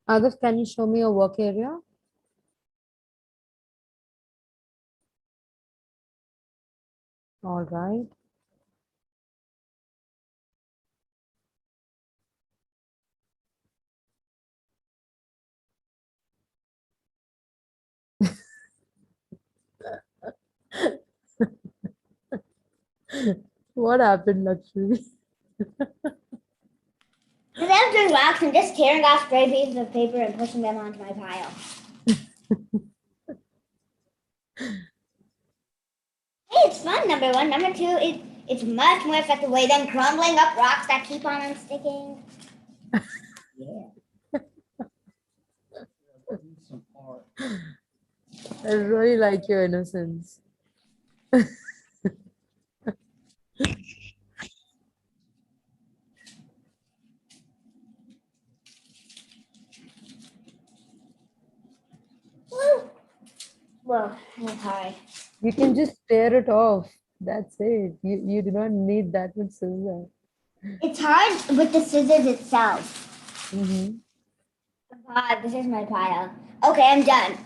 Others, can you show me your work area? All right. What happened, Lakshmi? instead of doing rocks, I'm just tearing off stray pieces of paper and pushing them onto my pile. Hey, it's fun, number one. Number two, it's much more effective way than crumbling up rocks that keep on sticking. I really like your innocence. Woo! Whoa, that's hard. You can just tear it off. That's it. You do not need that much scissors. It's hard with the scissors itself. Mm-hmm. God, this is my pile. Okay, I'm done.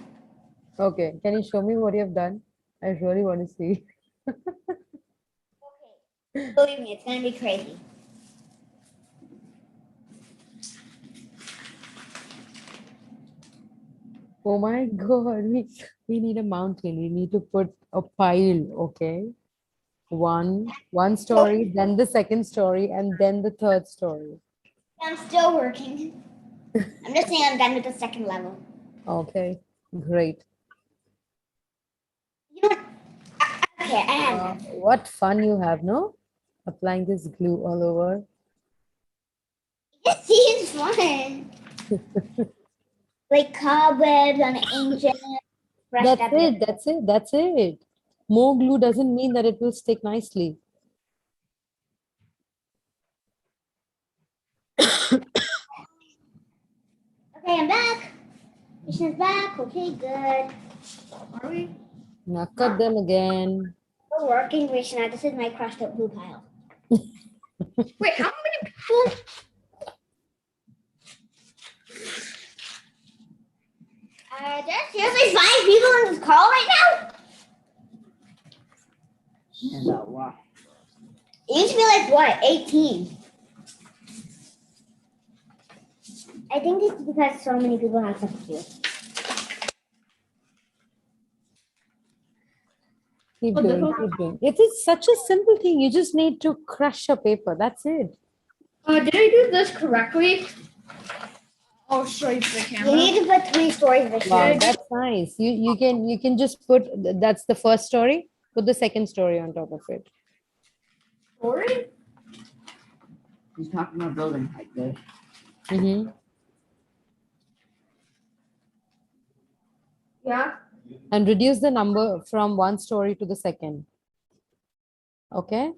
Okay, can you show me what you have done? I really want to see. Okay, believe me, it's gonna be crazy. Oh my God, we need a mountain. We need to put a pile, okay? One story, then the second story, and then the third story. I'm still working. I'm just saying I'm done with the second level. Okay, great. You know what? Okay, I have that. What fun you have, no? Applying this glue all over. It seems fun. Like cobwebs on an ancient brushed That's up. it, that's it, that's it. More glue doesn't mean that it will stick nicely. Okay, I'm back. Mission's back. Okay, good. Are we? Now cut them again. We're working, Krishna. This is my crushed up blue pile. Wait, how many people? There's seriously 5 people in this call right now? It used to be like what, 18? I think it's because so many people have stuff to do. Keep Oh, doing, keep doing. It is such a simple thing. You just need to crush a paper. That's it. Did I do this correctly? I'll show you to the You camera. need to put 3 stories this Wow, year. that's nice. You can just put that's the first story. Put the second story on top of it. Story? He's talking about building height there. Mm-hmm. Yeah. And reduce the number from one story to the second. Okay.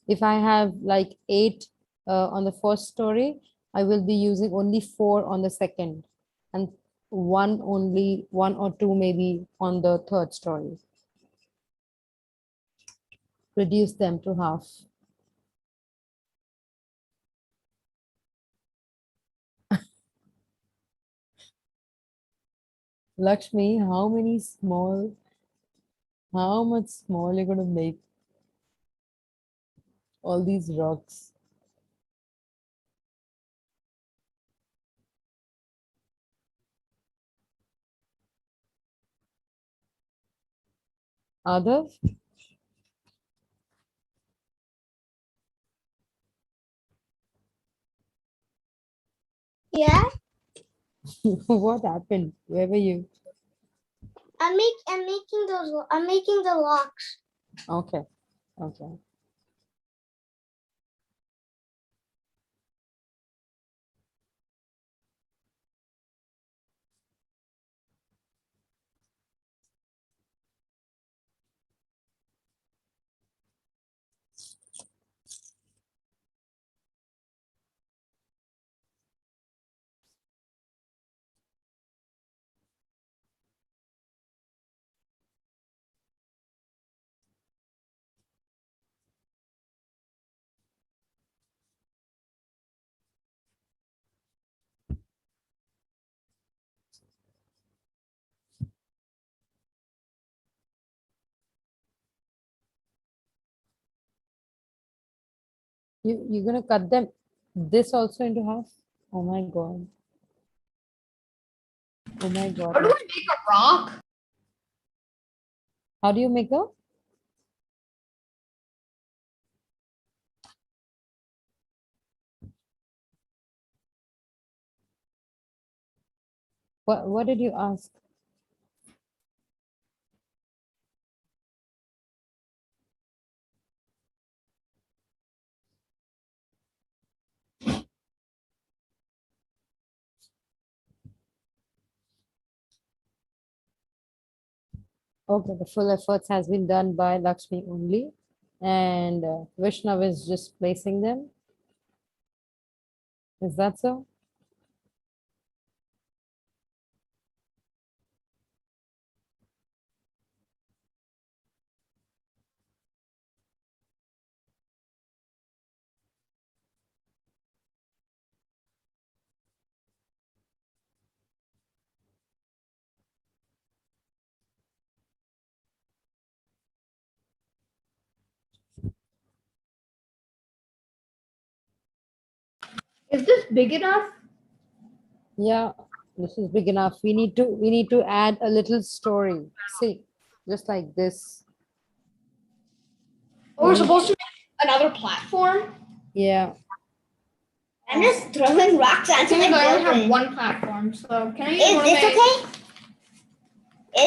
If I have like 8 on the first story, I will be using only 4 on the second, and only 1 or 2 maybe on the third story. Reduce them to half. Lakshmi, how much small you're going to make all these rocks? Other? Yeah, What happened? Where were you? I'm making those. I'm making the locks. Okay. Okay. You're gonna cut them this also into half? Oh my god. Oh my How god. do I make a rock? How do you make a? What did you ask? Okay, the full efforts has been done by Lakshmi only, and Vishnav is just placing them. Is that so? Is this big enough? Yeah, this is big enough. We need to add a little story. See, just like this. Or we're supposed to make another platform? Yeah. I'm just throwing rocks I onto think my I only have building. one platform, so can I use Is one of this my... okay?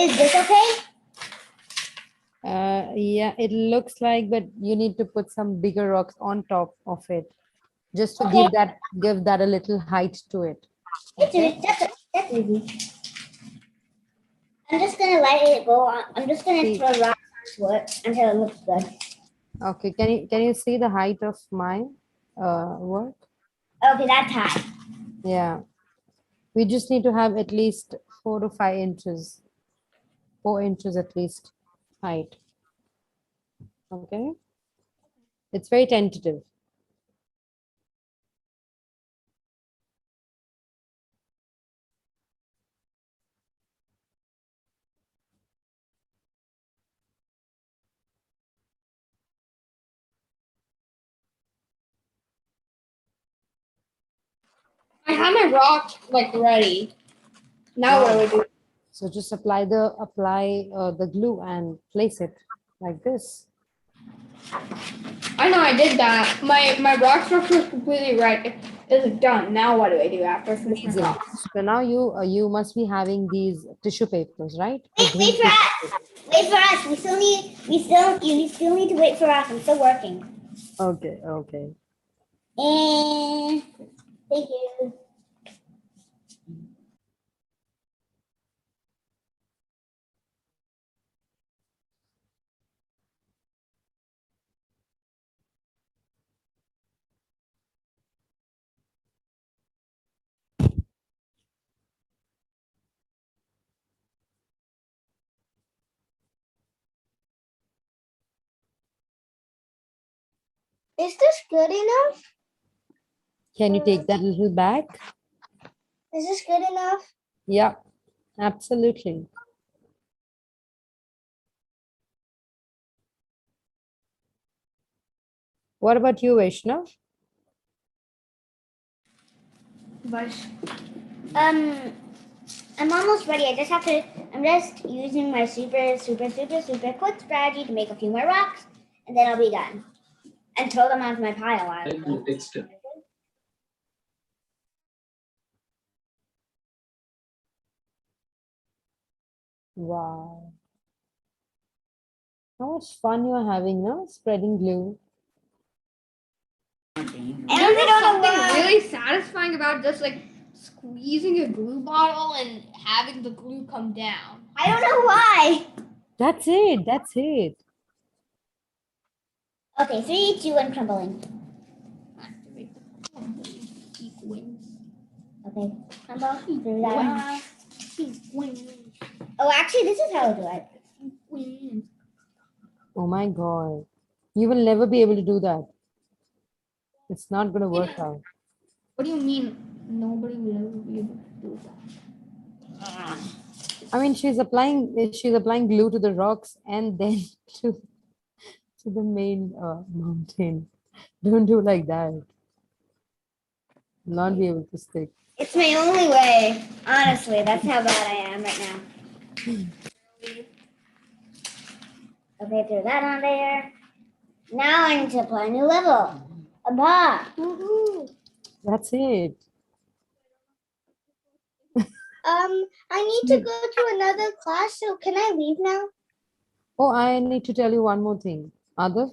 Is this okay? Yeah, it looks like, but you need to put some bigger rocks on top of it, just to Okay. give that a little height to it. It's Okay. easy. That's easy. I'm just gonna let it go. I'm just gonna See. throw rocks onto it until it looks good. Okay, can you see the height of my work? Okay, that's high. Yeah, we just need to have at least 4 to 5 inches, 4 inches at least height. Okay, it's very tentative. I have my rock like ready. Now what do I do? So just apply the glue and place it. like this. I know I did that. My rock structure is completely right. It's done. Now what do I do after I finish my Amazing. rock? So now you must be having these tissue papers, right? The Wait, green wait for tissue us. paper. Wait for us. You still need to wait for us. I'm still working. Okay, okay. And thank you. Is this good enough? Can you take that little back? Is this good enough? Yeah, absolutely. What about you, Vaishnav? I'm almost ready. I'm just using my super quick strategy to make a few more rocks, and then I'll be done. And throw them onto my pile. Wow. How much fun you are having, no? Spreading glue. And There's we don't know something why. really satisfying about just like squeezing a glue bottle and having the glue come down. I don't know why. That's it. That's it. Okay, 3, 2, 1, crumbling. Activate the crumbling sequence. Okay, crumble. Through that on. Sequence. Oh, actually, this is how I do it. Sequence. Oh my God. You will never be able to do that. It's not going to work out. What do you mean? Nobody will ever be able to do that. I mean, she's applying glue to the rocks and then to the main mountain. Don't do like that. Not be able to stick. It's my only way. Honestly, that's how bad I am right now. Okay, throw that on there. Now I need to apply a new level. Abba. Woohoo. That's it. I need to go to another class, so can I leave now? Oh, I need to tell you one more thing. Other?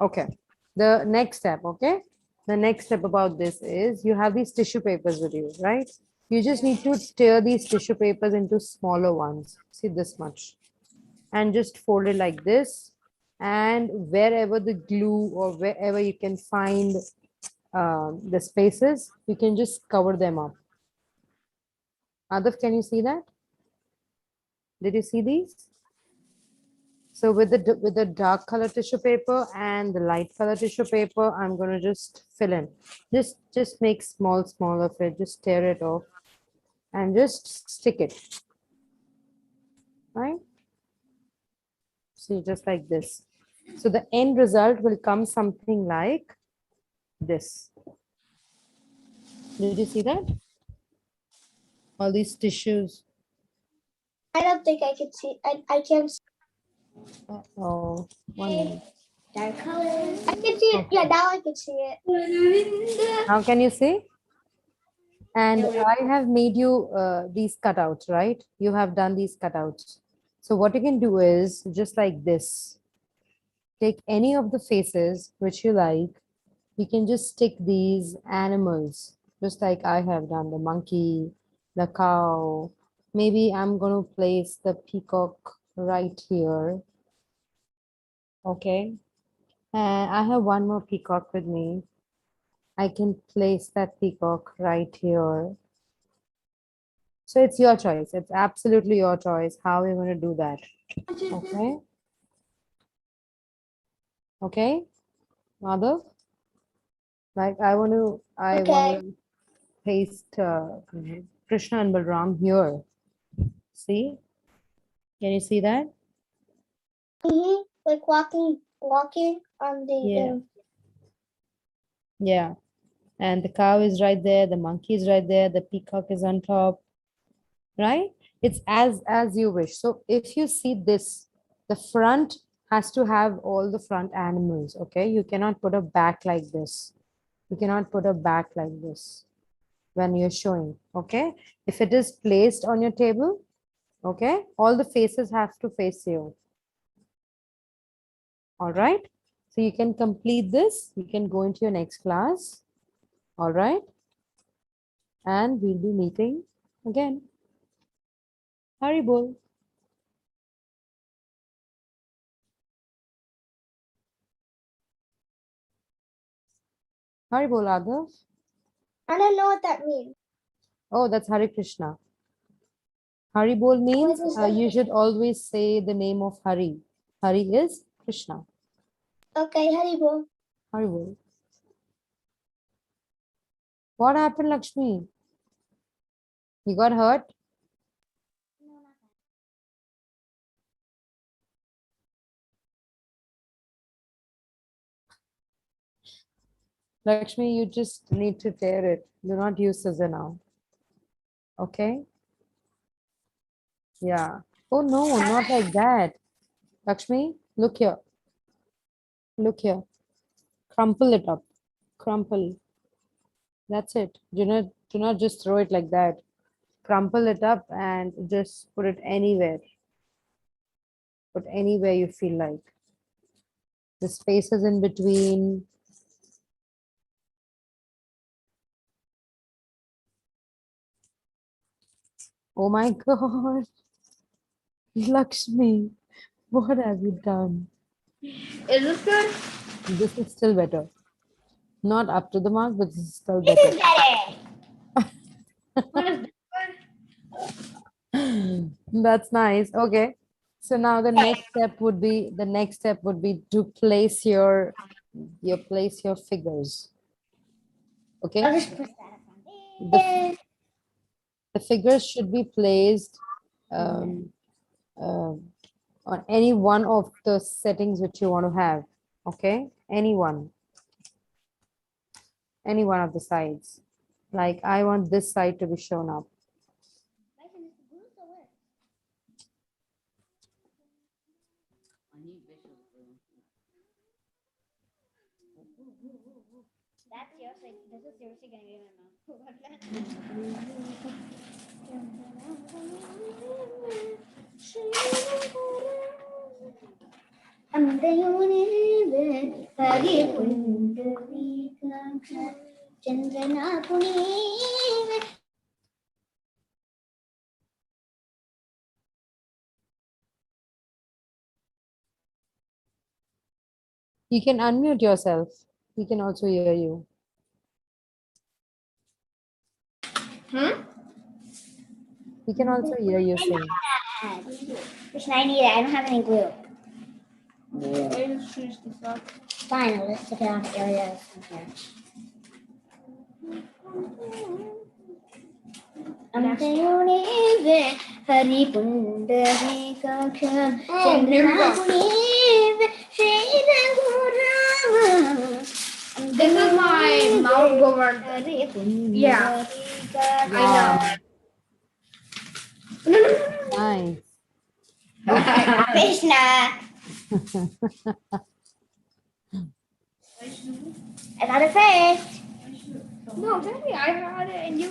Okay. The next step, okay? The next step about this is you have these tissue papers with you, right? You just need to tear these tissue papers into smaller ones. See this much. And just fold it like this. And wherever the glue or wherever you can find the spaces, you can just cover them up. Adav, can you see that? Did you see these? So with the dark color tissue paper and the light color tissue paper, I'm going to just fill in. Just make small of it. Just tear it off and just stick it. Right? See, just like this. So the end result will come something like this. Did you see that? All these tissues. I don't think I can see. I can't see. Oh, 1 minute. Dark colors. I can see it. Yeah, now I can see it. How can you see? And I have made you these cutouts, right? You have done these cutouts. So what you can do is just like this. Take any of the faces which you like. You can just stick these animals, just like I have done, the monkey, the cow. Maybe I'm going to place the peacock right here. Okay. And I have one more peacock with me. I can place that peacock right here. So it's your choice. It's absolutely your choice how you're going to do that. Okay. Okay. Madhav? Like I want to paste Krishna and Balram here. See? Can you see that? Like walking on the. Yeah. Yeah. And the cow is right there. The monkey is right there. The peacock is on top. Right? It's as you wish. So if you see this, the front has to have all the front animals, okay? You cannot put a back like this. You cannot put a back like this when you're showing, okay? If it is placed on your table, okay, all the faces have to face you. All right? So you can complete this. You can go into your next class. All right? And we'll be meeting again. Haribol. Haribol, Adav. I don't know what that means. Oh, that's Hare Krishna. Haribol means is that? you should always say the name of Hari. Hari is Krishna. Okay, Haribo. Haribol. What happened, Lakshmi? You got hurt? Lakshmi, you just need to tear it. Do not use scissor now. Okay? Yeah. Oh no, not like that. Lakshmi, look here. Look here. Crumple it up. Crumple. That's it. Do not just throw it like that. Crumple it up and just put it anywhere. Put anywhere you feel like. The spaces in between. Oh my God. Lakshmi, what have you done? Is this good? This is still better. Not up to the mark, but this is still This better. is better. What is this good? That's nice. Okay. So now the next step would be to place your figures. Okay. I'll just put that up on The, there. the figures should be placed on any one of the settings which you want to have. Okay. Any one of the sides. Like I want this side to be shown up. I need visuals for them. That's seriously, this is seriously going to be in my mouth. You can unmute yourself. We can also hear you. We can also hear you sing. Krishna, I need it. I don't have any glue. I just choose this up. Fine, I'll just stick it on areas in here. Oh, here we go. This is my Mount Governor. Yeah. I know. Nice. Krishna. I got it first. No, technically I had it and you.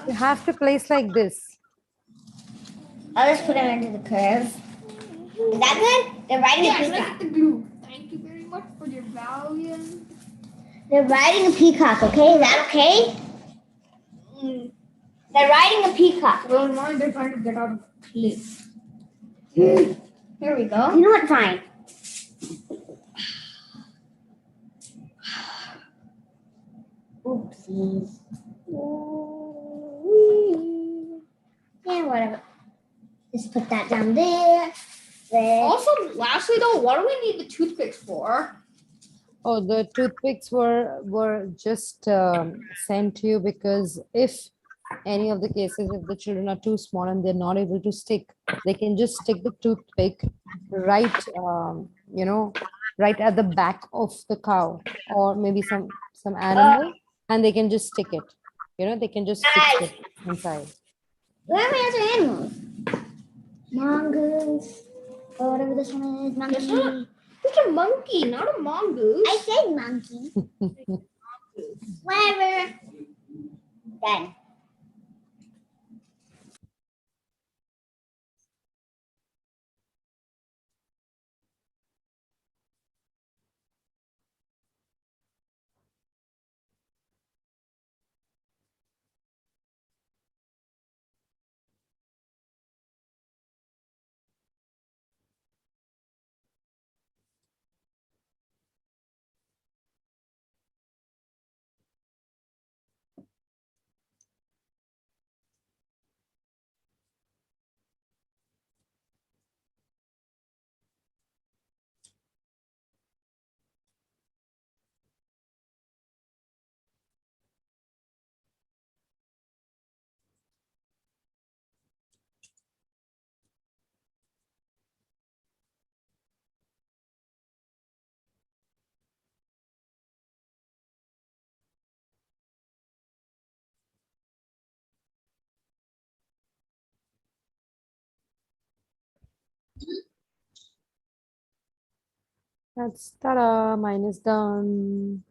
You have to place like this. I'll just put them into the curve. Is that good? They're riding a Yes, peacock. that's the glue. Thank you very much for your valiant. They're riding a peacock, okay? Is that okay? They're riding a peacock. Well, now they're trying to get out of the cliff. Here we go. You know what? Fine. Oopsies. Yeah, whatever. Just put that down there. There. Also, lastly though, what do we need the toothpicks for? Oh, the toothpicks were just sent to you because if any of the cases, if the children are too small and they're not able to stick, they can just stick the toothpick right, right at the back of the cow or maybe some animal, and they can just stick it. They can just stick it inside. Where are my other animals? Mongoose. Or whatever this one is. Monkey. It's a monkey, not a mongoose. I said monkey. Whatever. Done. That's ta-da, mine is done.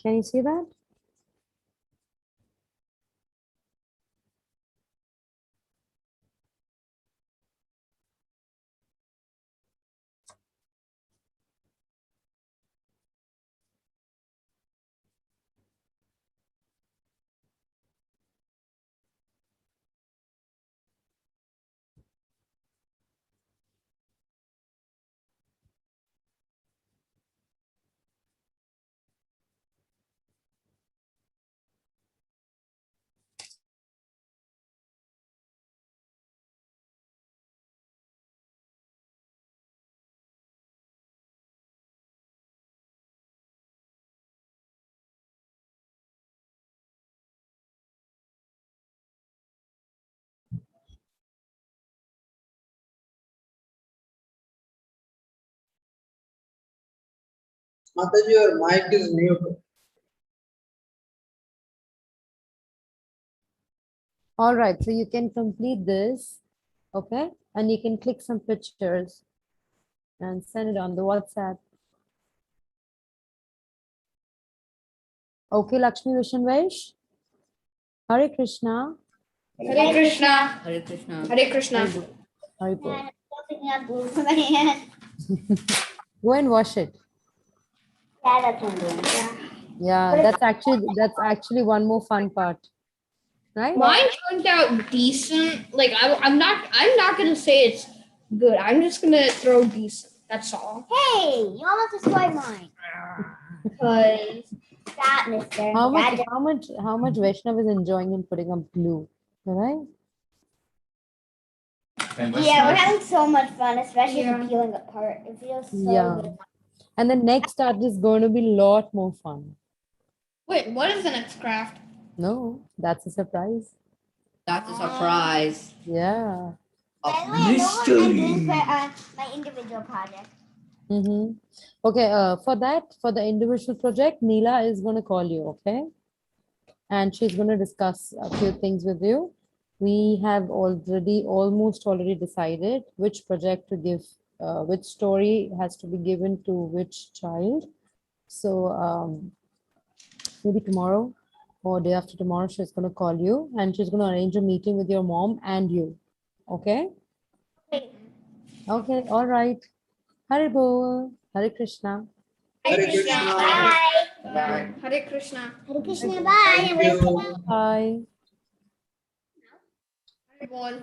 Can you see that? Mataji, your mic is mute. All right, so you can complete this, okay? And you can click some pictures and send it on the WhatsApp. Okay, Lakshmi Vishanvesh. Hare Krishna. Hare Krishna. Hare Krishna. Hare Krishna. Hare Bol. I'm picking up glue from my hand. Go and wash it. Yeah, that's what I'm doing. Yeah. Yeah, that's actually one more fun part, right? Mine turned out decent. Like I'm not gonna say it's good. I'm just gonna throw decent. That's all. Hey, you almost destroyed mine. Cause Stop, mister. How much Vaishnav is enjoying in putting up glue, all right? Yeah, we're having so much fun, especially Yeah. the peeling apart. It feels so Yeah. good. And the next art is going to be a lot more fun. wait, what is the next craft? No, that's a surprise. That's a surprise. Yeah. By the A way, I know what I'm doing mystery. for my individual project. Mm-hmm. Okay, for the individual project, Neela is going to call you, okay? And she's going to discuss a few things with you. We have almost already decided which project to give, which story has to be given to which child. So maybe tomorrow or day after tomorrow, she's going to call you and she's going to arrange a meeting with your mom and you. Okay? Wait. Okay, all right. Hare Bol, Hare Krishna. Hare Hare Krishna. Krishna. Bye. Bye. Hare Krishna. Hare Krishna. Bye. Thank you. Bye. Hare Bol.